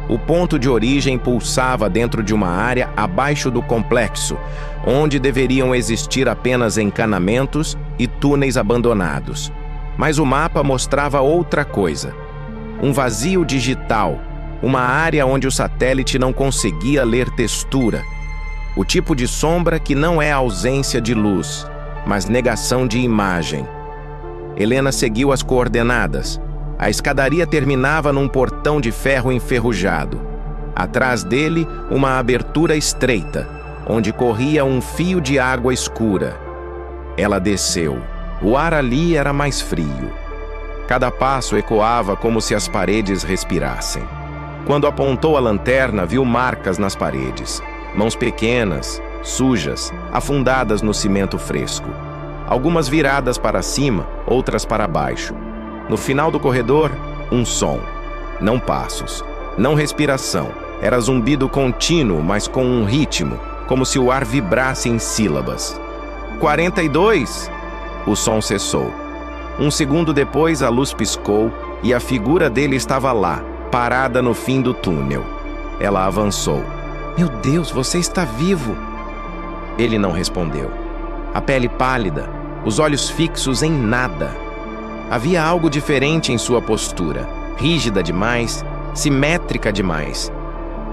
O ponto de origem pulsava dentro de uma área abaixo do complexo, onde deveriam existir apenas encanamentos e túneis abandonados. Mas o mapa mostrava outra coisa. Um vazio digital, uma área onde o satélite não conseguia ler textura. O tipo de sombra que não é ausência de luz, mas negação de imagem. Helena seguiu as coordenadas. A escadaria terminava num portão de ferro enferrujado. Atrás dele, uma abertura estreita, onde corria um fio de água escura. Ela desceu. O ar ali era mais frio. Cada passo ecoava como se as paredes respirassem. Quando apontou a lanterna, viu marcas nas paredes. Mãos pequenas, sujas, afundadas no cimento fresco. Algumas viradas para cima, outras para baixo. No final do corredor, um som. Não passos, não respiração. Era zumbido contínuo, mas com um ritmo, como se o ar vibrasse em sílabas. 42! O som cessou. Um segundo depois, a luz piscou e a figura dele estava lá, parada no fim do túnel. Ela avançou. Meu Deus, você está vivo! Ele não respondeu. A pele pálida, os olhos fixos em nada. Havia algo diferente em sua postura, rígida demais, simétrica demais,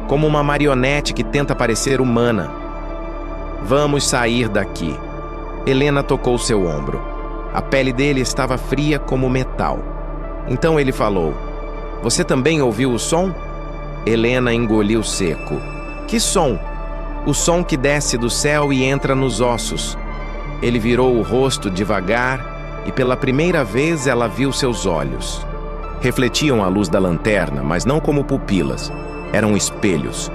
como uma marionete que tenta parecer humana. Vamos sair daqui. Helena tocou seu ombro. A pele dele estava fria como metal. Então ele falou: você também ouviu o som? Helena engoliu seco. Que som? O som que desce do céu e entra nos ossos. Ele virou o rosto devagar e pela primeira vez ela viu seus olhos. Refletiam a luz da lanterna, mas não como pupilas. Eram espelhos.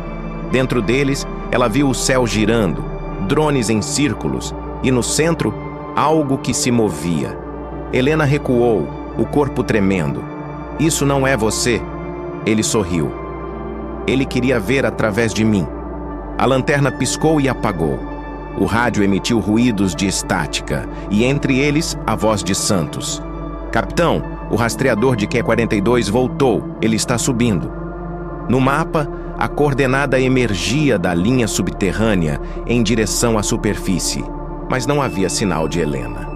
Dentro deles, ela viu o céu girando, drones em círculos, e no centro, algo que se movia. Helena recuou, o corpo tremendo. Isso não é você. Ele sorriu. Ele queria ver através de mim. A lanterna piscou e apagou. O rádio emitiu ruídos de estática, e entre eles, a voz de Santos. Capitão, o rastreador de Q-42 voltou. Ele está subindo. No mapa, a coordenada emergia da linha subterrânea em direção à superfície, mas não havia sinal de Helena.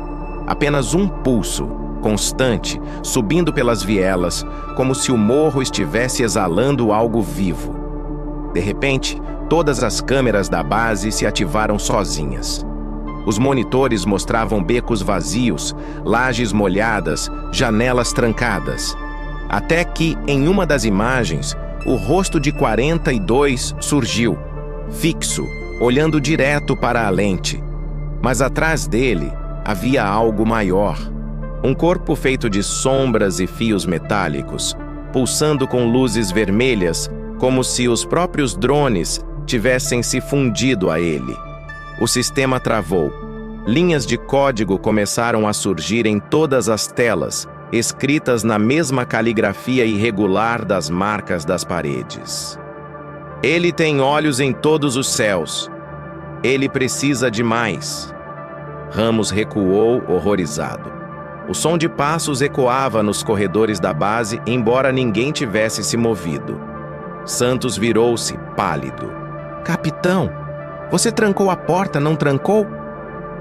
Apenas um pulso, constante, subindo pelas vielas, como se o morro estivesse exalando algo vivo. De repente, todas as câmeras da base se ativaram sozinhas. Os monitores mostravam becos vazios, lajes molhadas, janelas trancadas. Até que, em uma das imagens, o rosto de 42 surgiu, fixo, olhando direto para a lente. Mas atrás dele havia algo maior. Um corpo feito de sombras e fios metálicos, pulsando com luzes vermelhas, como se os próprios drones tivessem se fundido a ele. O sistema travou. Linhas de código começaram a surgir em todas as telas, escritas na mesma caligrafia irregular das marcas das paredes. Ele tem olhos em todos os céus. Ele precisa de mais. Ramos recuou, horrorizado. O som de passos ecoava nos corredores da base, embora ninguém tivesse se movido. Santos virou-se, pálido. Capitão, você trancou a porta, não trancou?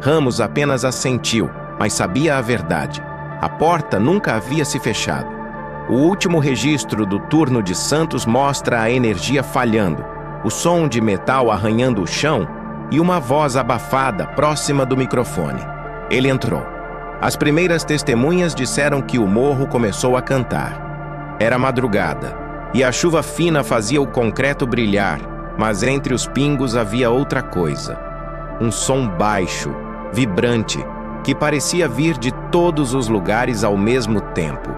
Ramos apenas assentiu, mas sabia a verdade. A porta nunca havia se fechado. O último registro do turno de Santos mostra a energia falhando, o som de metal arranhando o chão e uma voz abafada próxima do microfone. Ele entrou. As primeiras testemunhas disseram que o morro começou a cantar. Era madrugada, e a chuva fina fazia o concreto brilhar, mas entre os pingos havia outra coisa. um som baixo, vibrante, que parecia vir de todos os lugares ao mesmo tempo.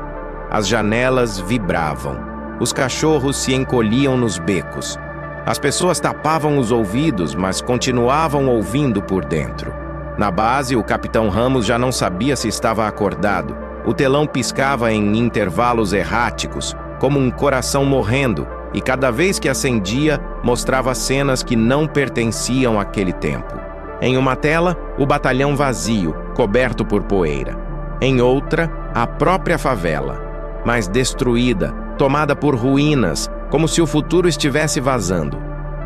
As janelas vibravam, os cachorros se encolhiam nos becos. As pessoas tapavam os ouvidos, mas continuavam ouvindo por dentro. Na base, o Capitão Ramos já não sabia se estava acordado. O telão piscava em intervalos erráticos, como um coração morrendo, e cada vez que acendia, mostrava cenas que não pertenciam àquele tempo. Em uma tela, o batalhão vazio, coberto por poeira. Em outra, a própria favela, mas destruída, tomada por ruínas, como se o futuro estivesse vazando.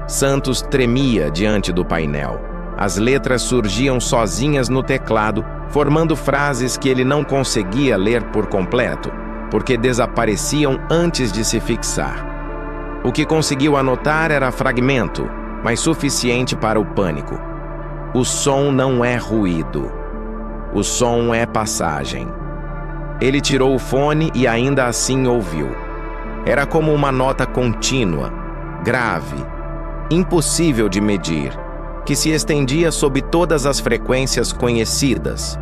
Santos tremia diante do painel. As letras surgiam sozinhas no teclado, formando frases que ele não conseguia ler por completo, porque desapareciam antes de se fixar. O que conseguiu anotar era fragmento, mas suficiente para o pânico. O som não é ruído. O som é passagem. Ele tirou o fone e ainda assim ouviu. Era como uma nota contínua, grave, impossível de medir, que se estendia sob todas as frequências conhecidas.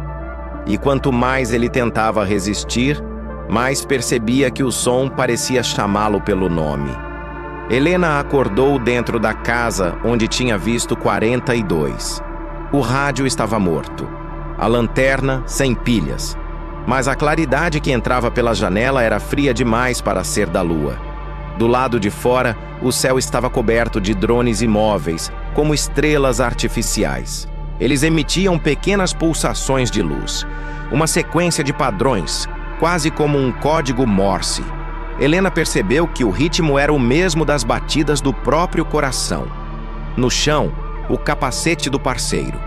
E quanto mais ele tentava resistir, mais percebia que o som parecia chamá-lo pelo nome. Helena acordou dentro da casa onde tinha visto 42. O rádio estava morto. A lanterna sem pilhas. Mas a claridade que entrava pela janela era fria demais para ser da lua. Do lado de fora, o céu estava coberto de drones imóveis, como estrelas artificiais. Eles emitiam pequenas pulsações de luz. Uma sequência de padrões, quase como um código Morse. Helena percebeu que o ritmo era o mesmo das batidas do próprio coração. No chão, o capacete do parceiro.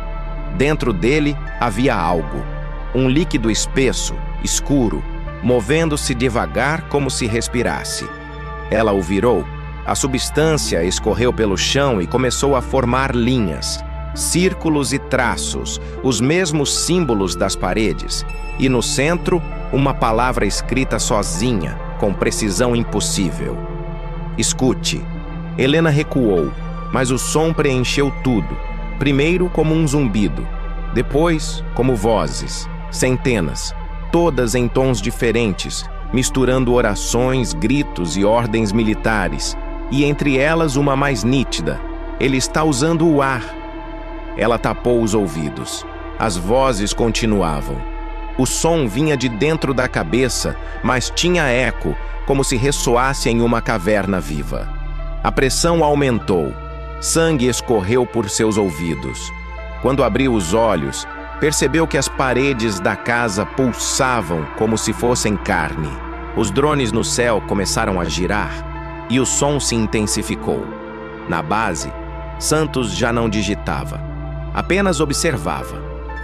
Dentro dele havia algo. Um líquido espesso, escuro, movendo-se devagar como se respirasse. Ela o virou. A substância escorreu pelo chão e começou a formar linhas, círculos e traços, os mesmos símbolos das paredes. E no centro, uma palavra escrita sozinha, com precisão impossível. Escute. Helena recuou, mas o som preencheu tudo. Primeiro como um zumbido, depois como vozes, centenas, todas em tons diferentes, misturando orações, gritos e ordens militares, e entre elas uma mais nítida. Ele está usando o ar. Ela tapou os ouvidos. As vozes continuavam. O som vinha de dentro da cabeça, mas tinha eco, como se ressoasse em uma caverna viva. A pressão aumentou. Sangue escorreu por seus ouvidos. Quando abriu os olhos, percebeu que as paredes da casa pulsavam como se fossem carne. Os drones no céu começaram a girar e o som se intensificou. Na base, Santos já não digitava, apenas observava.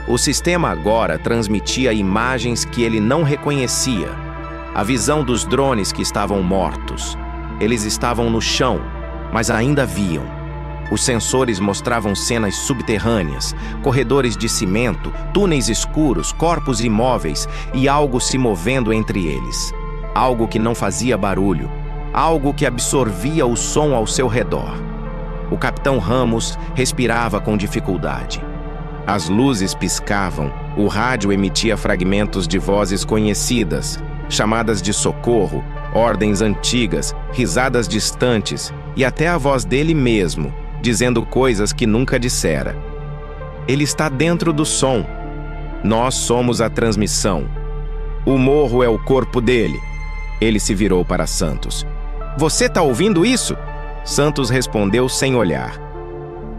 O sistema agora transmitia imagens que ele não reconhecia. A visão dos drones que estavam mortos. Eles estavam no chão, mas ainda viam. Os sensores mostravam cenas subterrâneas, corredores de cimento, túneis escuros, corpos imóveis e algo se movendo entre eles. Algo que não fazia barulho, algo que absorvia o som ao seu redor. O Capitão Ramos respirava com dificuldade. As luzes piscavam, o rádio emitia fragmentos de vozes conhecidas, chamadas de socorro, ordens antigas, risadas distantes e até a voz dele mesmo, dizendo coisas que nunca dissera. Ele está dentro do som. Nós somos a transmissão. O morro é o corpo dele. Ele se virou para Santos. Você tá ouvindo isso? Santos respondeu sem olhar.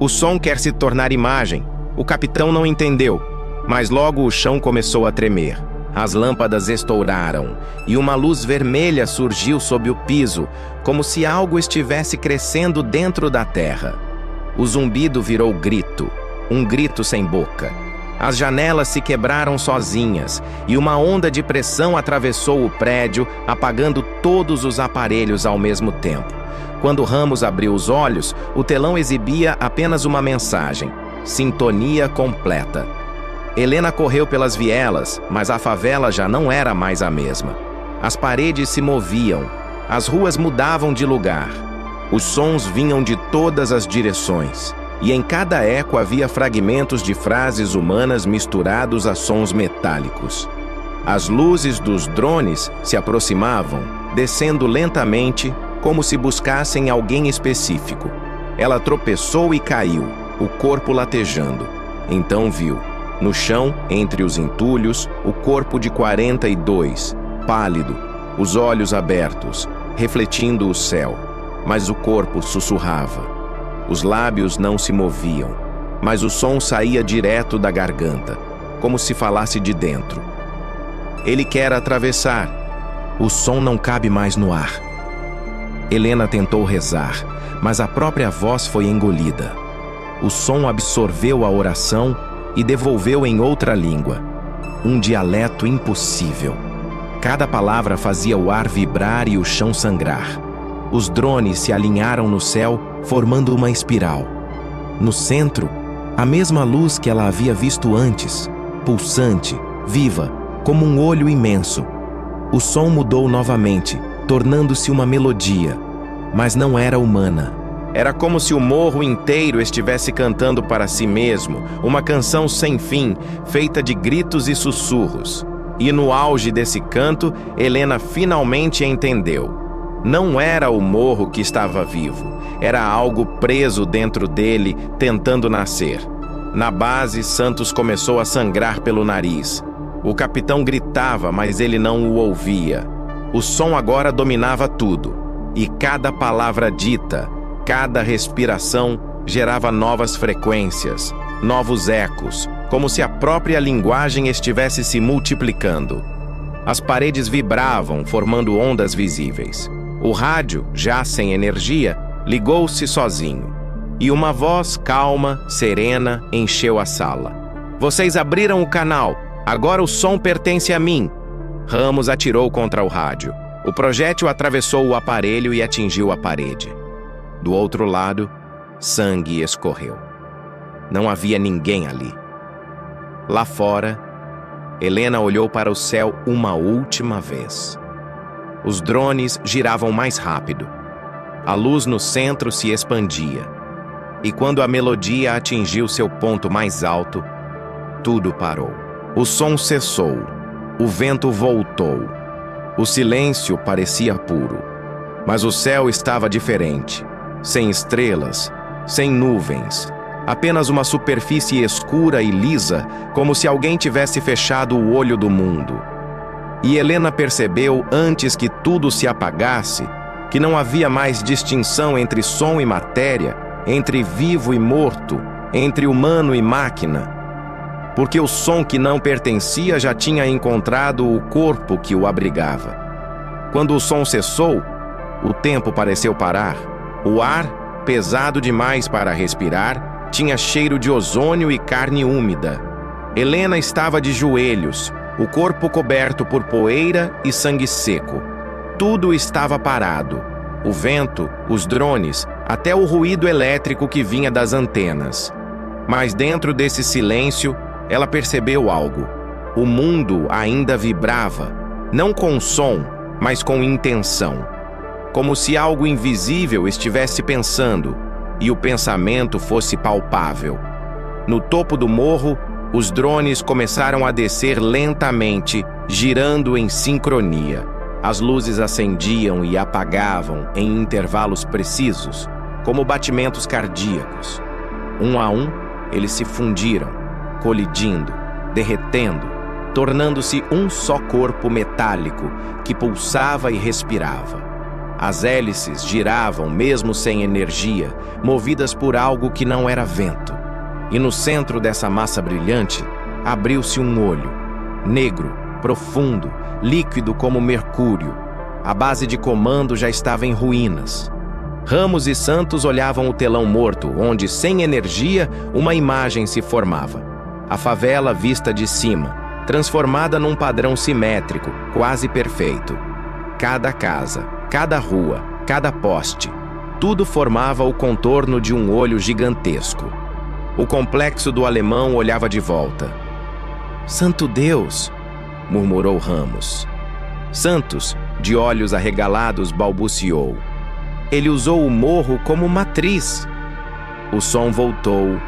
O som quer se tornar imagem. O capitão não entendeu, mas logo o chão começou a tremer. As lâmpadas estouraram e uma luz vermelha surgiu sob o piso, como se algo estivesse crescendo dentro da terra. O zumbido virou grito, um grito sem boca. As janelas se quebraram sozinhas e uma onda de pressão atravessou o prédio, apagando todos os aparelhos ao mesmo tempo. Quando Ramos abriu os olhos, o telão exibia apenas uma mensagem: sintonia completa. Helena correu pelas vielas, mas a favela já não era mais a mesma. As paredes se moviam, as ruas mudavam de lugar. Os sons vinham de todas as direções. e em cada eco havia fragmentos de frases humanas misturados a sons metálicos. As luzes dos drones se aproximavam, descendo lentamente, como se buscassem alguém específico. Ela tropeçou e caiu, o corpo latejando. Então viu, no chão, entre os entulhos, o corpo de 42, pálido, os olhos abertos, refletindo o céu. Mas o corpo sussurrava. Os lábios não se moviam, mas o som saía direto da garganta, como se falasse de dentro. Ele quer atravessar. O som não cabe mais no ar. Helena tentou rezar, mas a própria voz foi engolida. O som absorveu a oração e devolveu em outra língua. Um dialeto impossível. Cada palavra fazia o ar vibrar e o chão sangrar. Os drones se alinharam no céu, formando uma espiral. No centro, a mesma luz que ela havia visto antes, pulsante, viva, como um olho imenso. O som mudou novamente, tornando-se uma melodia, mas não era humana. Era como se o morro inteiro estivesse cantando para si mesmo, uma canção sem fim, feita de gritos e sussurros. E no auge desse canto, Helena finalmente entendeu. Não era o morro que estava vivo, era algo preso dentro dele, tentando nascer. Na base, Santos começou a sangrar pelo nariz. O capitão gritava, mas ele não o ouvia. O som agora dominava tudo, e cada palavra dita, cada respiração gerava novas frequências, novos ecos, como se a própria linguagem estivesse se multiplicando. As paredes vibravam, formando ondas visíveis. O rádio, já sem energia, ligou-se sozinho. E uma voz calma, serena, encheu a sala. "Vocês abriram o canal. Agora o som pertence a mim." Ramos atirou contra o rádio. O projétil atravessou o aparelho e atingiu a parede. Do outro lado, sangue escorreu. Não havia ninguém ali. Lá fora, Helena olhou para o céu uma última vez. Os drones giravam mais rápido. A luz no centro se expandia. E quando a melodia atingiu seu ponto mais alto, tudo parou. O som cessou. O vento voltou. O silêncio parecia puro. Mas o céu estava diferente. Sem estrelas, sem nuvens. Apenas uma superfície escura e lisa, como se alguém tivesse fechado o olho do mundo. E Helena percebeu, antes que tudo se apagasse, que não havia mais distinção entre som e matéria, entre vivo e morto, entre humano e máquina. Porque o som que não pertencia já tinha encontrado o corpo que o abrigava. Quando o som cessou, o tempo pareceu parar. O ar, pesado demais para respirar, tinha cheiro de ozônio e carne úmida. Helena estava de joelhos, o corpo coberto por poeira e sangue seco. Tudo estava parado. O vento, os drones, até o ruído elétrico que vinha das antenas. Mas dentro desse silêncio, ela percebeu algo. O mundo ainda vibrava, não com som, mas com intenção. Como se algo invisível estivesse pensando, e o pensamento fosse palpável. No topo do morro, os drones começaram a descer lentamente, girando em sincronia. As luzes acendiam e apagavam em intervalos precisos, como batimentos cardíacos. Um a um, eles se fundiram, colidindo, derretendo, tornando-se um só corpo metálico que pulsava e respirava. As hélices giravam mesmo sem energia, movidas por algo que não era vento. E no centro dessa massa brilhante, abriu-se um olho, negro, profundo, líquido como mercúrio. A base de comando já estava em ruínas. Ramos e Santos olhavam o telão morto, onde, sem energia, uma imagem se formava. A favela vista de cima, transformada num padrão simétrico, quase perfeito. Cada casa, cada rua, cada poste, tudo formava o contorno de um olho gigantesco. O complexo do alemão olhava de volta. "Santo Deus!" murmurou Ramos. Santos, de olhos arregalados, balbuciou. "Ele usou o morro como matriz." O som voltou,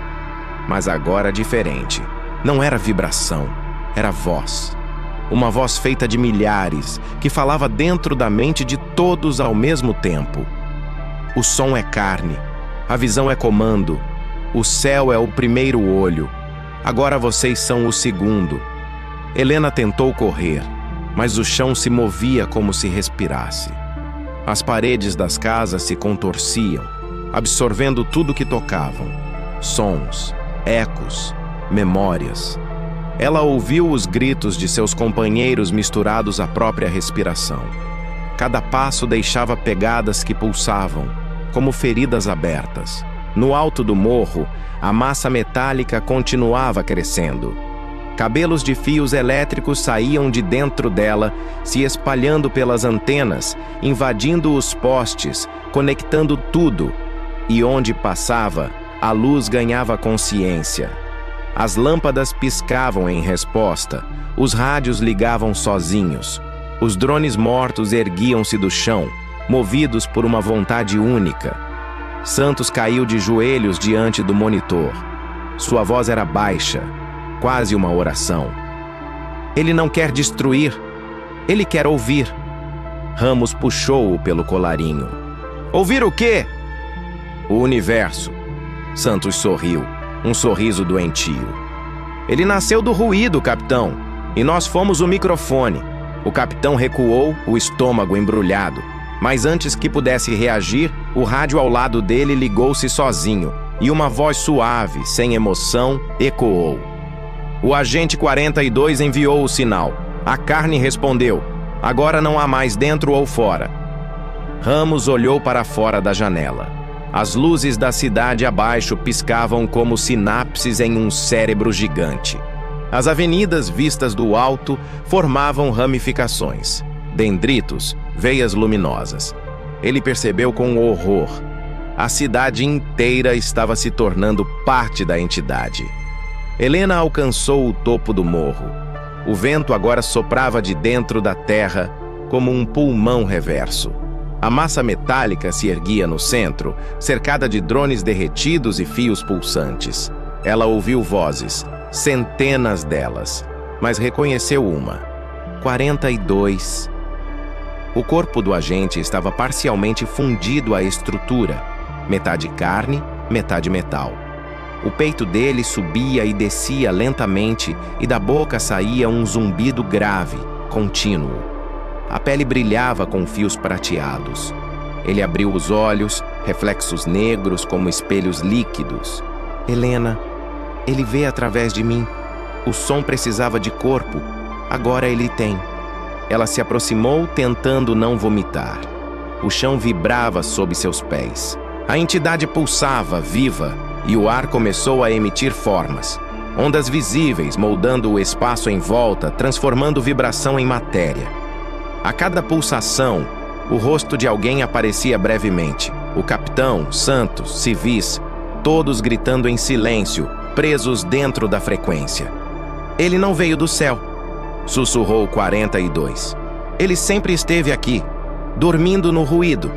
mas agora diferente. Não era vibração, era voz. Uma voz feita de milhares, que falava dentro da mente de todos ao mesmo tempo. O som é carne, a visão é comando, o céu é o primeiro olho. Agora vocês são o segundo. Helena tentou correr, mas o chão se movia como se respirasse. As paredes das casas se contorciam, absorvendo tudo que tocavam. Sons, ecos, memórias. Ela ouviu os gritos de seus companheiros misturados à própria respiração. Cada passo deixava pegadas que pulsavam, como feridas abertas. No alto do morro, a massa metálica continuava crescendo. Cabelos de fios elétricos saíam de dentro dela, se espalhando pelas antenas, invadindo os postes, conectando tudo. E onde passava, a luz ganhava consciência. As lâmpadas piscavam em resposta, os rádios ligavam sozinhos. Os drones mortos erguiam-se do chão, movidos por uma vontade única. Santos caiu de joelhos diante do monitor. Sua voz era baixa, quase uma oração. Ele não quer destruir, ele quer ouvir. Ramos puxou-o pelo colarinho. Ouvir o quê? O universo. Santos sorriu, um sorriso doentio. Ele nasceu do ruído, capitão, e nós fomos o microfone. O capitão recuou, o estômago embrulhado. Mas antes que pudesse reagir, o rádio ao lado dele ligou-se sozinho, e uma voz suave, sem emoção, ecoou. O agente 42 enviou o sinal. A carne respondeu. Agora não há mais dentro ou fora. Ramos olhou para fora da janela. As luzes da cidade abaixo piscavam como sinapses em um cérebro gigante. As avenidas vistas do alto formavam ramificações, dendritos, veias luminosas. Ele percebeu com horror. A cidade inteira estava se tornando parte da entidade. Helena alcançou o topo do morro. O vento agora soprava de dentro da terra como um pulmão reverso. A massa metálica se erguia no centro, cercada de drones derretidos e fios pulsantes. Ela ouviu vozes, centenas delas, mas reconheceu uma. 42. O corpo do agente estava parcialmente fundido à estrutura, metade carne, metade metal. O peito dele subia e descia lentamente e da boca saía um zumbido grave, contínuo. A pele brilhava com fios prateados. Ele abriu os olhos, reflexos negros como espelhos líquidos. Helena, ele vê através de mim. O som precisava de corpo. Agora ele tem. Ela se aproximou, tentando não vomitar. O chão vibrava sob seus pés. A entidade pulsava, viva, e o ar começou a emitir formas. Ondas visíveis moldando o espaço em volta, transformando vibração em matéria. A cada pulsação, o rosto de alguém aparecia brevemente. O capitão, Santos, civis, todos gritando em silêncio, presos dentro da frequência. Ele não veio do céu, sussurrou 42. Ele sempre esteve aqui, dormindo no ruído.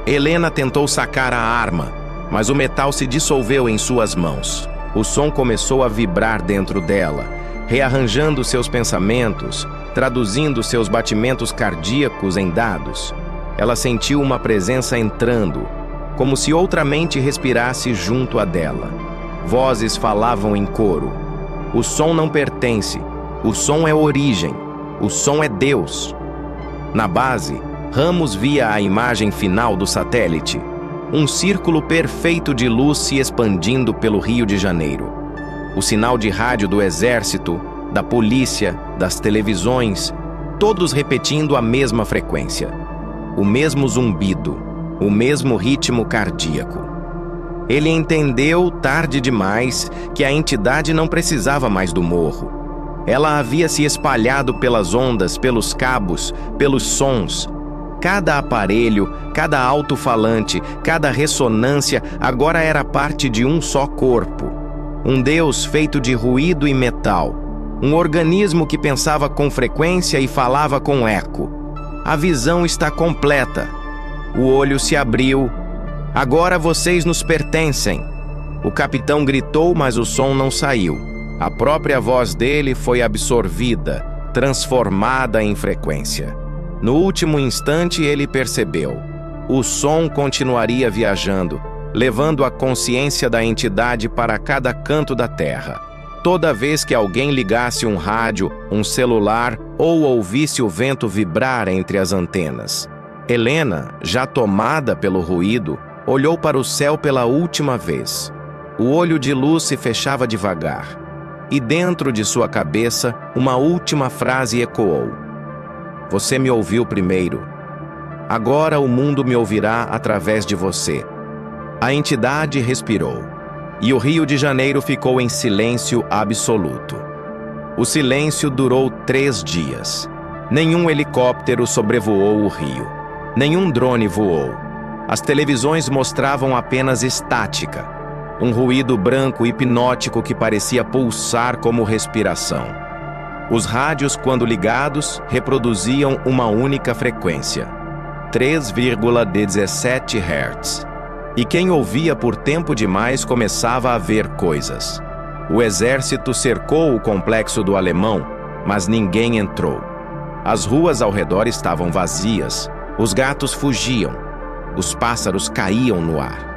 Helena tentou sacar a arma, mas o metal se dissolveu em suas mãos. O som começou a vibrar dentro dela, rearranjando seus pensamentos, traduzindo seus batimentos cardíacos em dados. Ela sentiu uma presença entrando, como se outra mente respirasse junto a dela. Vozes falavam em coro. O som não pertence, o som é origem, o som é Deus. Na base, Ramos via a imagem final do satélite, um círculo perfeito de luz se expandindo pelo Rio de Janeiro. O sinal de rádio do exército, da polícia, das televisões, todos repetindo a mesma frequência. O mesmo zumbido, o mesmo ritmo cardíaco. Ele entendeu, tarde demais, que a entidade não precisava mais do morro. Ela havia se espalhado pelas ondas, pelos cabos, pelos sons. Cada aparelho, cada alto-falante, cada ressonância agora era parte de um só corpo. Um Deus feito de ruído e metal. Um organismo que pensava com frequência e falava com eco. A visão está completa. O olho se abriu. Agora vocês nos pertencem. O capitão gritou, mas o som não saiu. A própria voz dele foi absorvida, transformada em frequência. No último instante, ele percebeu. O som continuaria viajando, levando a consciência da entidade para cada canto da Terra. Toda vez que alguém ligasse um rádio, um celular ou ouvisse o vento vibrar entre as antenas. Helena, já tomada pelo ruído, olhou para o céu pela última vez. O olho de luz se fechava devagar. E dentro de sua cabeça, uma última frase ecoou. Você me ouviu primeiro. Agora o mundo me ouvirá através de você. A entidade respirou. E o Rio de Janeiro ficou em silêncio absoluto. O silêncio durou 3 dias. Nenhum helicóptero sobrevoou o rio. Nenhum drone voou. As televisões mostravam apenas estática. Um ruído branco hipnótico que parecia pulsar como respiração. Os rádios, quando ligados, reproduziam uma única frequência, 3,17 Hz. E quem ouvia por tempo demais começava a ver coisas. O exército cercou o complexo do Alemão, mas ninguém entrou. As ruas ao redor estavam vazias, os gatos fugiam, os pássaros caíam no ar.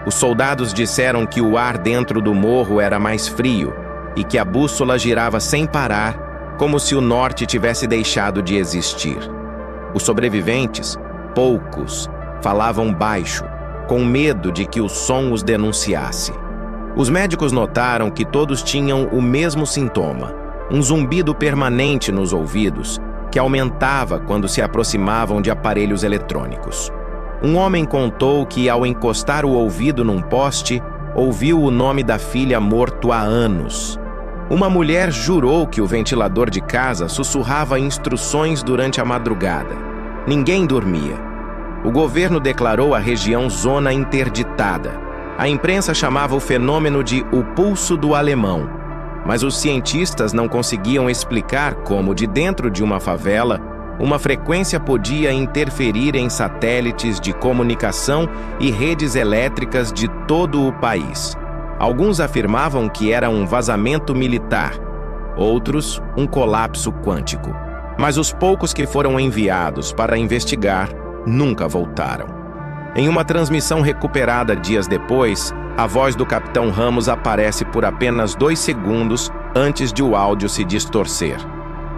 Os soldados disseram que o ar dentro do morro era mais frio e que a bússola girava sem parar, como se o norte tivesse deixado de existir. Os sobreviventes, poucos, falavam baixo, com medo de que o som os denunciasse. Os médicos notaram que todos tinham o mesmo sintoma, um zumbido permanente nos ouvidos, que aumentava quando se aproximavam de aparelhos eletrônicos. Um homem contou que, ao encostar o ouvido num poste, ouviu o nome da filha morto há anos. Uma mulher jurou que o ventilador de casa sussurrava instruções durante a madrugada. Ninguém dormia. O governo declarou a região zona interditada. A imprensa chamava o fenômeno de o pulso do alemão. Mas os cientistas não conseguiam explicar como, de dentro de uma favela, uma frequência podia interferir em satélites de comunicação e redes elétricas de todo o país. Alguns afirmavam que era um vazamento militar, outros, um colapso quântico. Mas os poucos que foram enviados para investigar nunca voltaram. Em uma transmissão recuperada dias depois, a voz do Capitão Ramos aparece por apenas 2 segundos antes de o áudio se distorcer.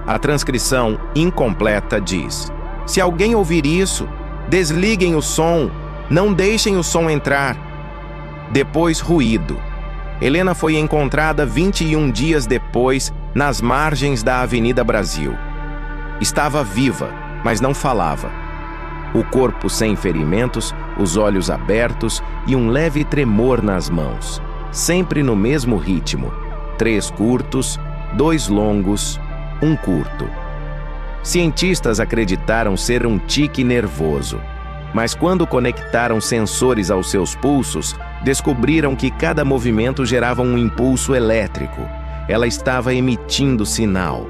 A transcrição incompleta diz: se alguém ouvir isso, desliguem o som, não deixem o som entrar. Depois, ruído. Helena foi encontrada 21 dias depois, nas margens da Avenida Brasil. Estava viva, mas não falava. O corpo sem ferimentos, os olhos abertos e um leve tremor nas mãos. Sempre no mesmo ritmo. 3 curtos, 2 longos, 1 curto. Cientistas acreditaram ser um tique nervoso, mas quando conectaram sensores aos seus pulsos, descobriram que cada movimento gerava um impulso elétrico. Ela estava emitindo sinal.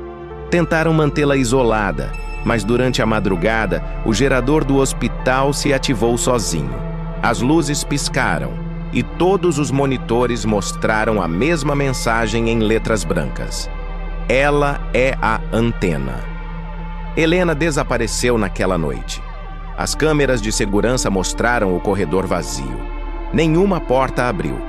Tentaram mantê-la isolada, mas durante a madrugada, o gerador do hospital se ativou sozinho. As luzes piscaram e todos os monitores mostraram a mesma mensagem em letras brancas. Ela é a antena. Helena desapareceu naquela noite. As câmeras de segurança mostraram o corredor vazio. Nenhuma porta abriu,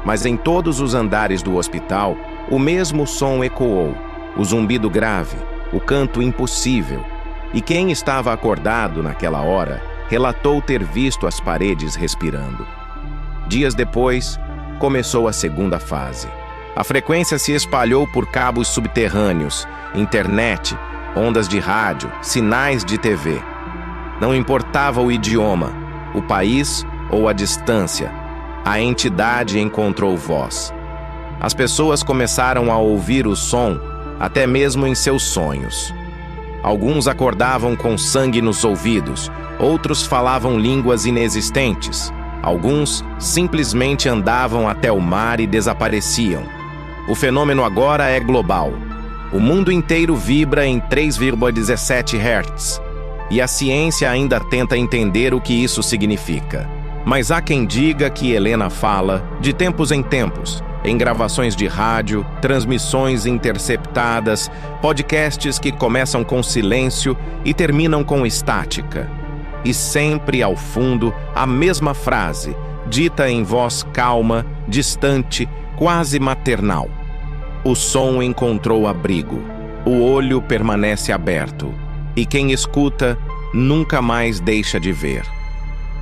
mas em todos os andares do hospital, o mesmo som ecoou, o zumbido grave, o canto impossível. E quem estava acordado naquela hora relatou ter visto as paredes respirando. Dias depois, começou a segunda fase. A frequência se espalhou por cabos subterrâneos, internet, ondas de rádio, sinais de TV. Não importava o idioma, o país ou a distância, a entidade encontrou voz. As pessoas começaram a ouvir o som, até mesmo em seus sonhos. Alguns acordavam com sangue nos ouvidos, outros falavam línguas inexistentes, alguns simplesmente andavam até o mar e desapareciam. O fenômeno agora é global. O mundo inteiro vibra em 3,17 Hz. E a ciência ainda tenta entender o que isso significa. Mas há quem diga que Helena fala, de tempos em tempos, em gravações de rádio, transmissões interceptadas, podcasts que começam com silêncio e terminam com estática. E sempre, ao fundo, a mesma frase, dita em voz calma, distante, quase maternal. O som encontrou abrigo, o olho permanece aberto, e quem escuta nunca mais deixa de ver.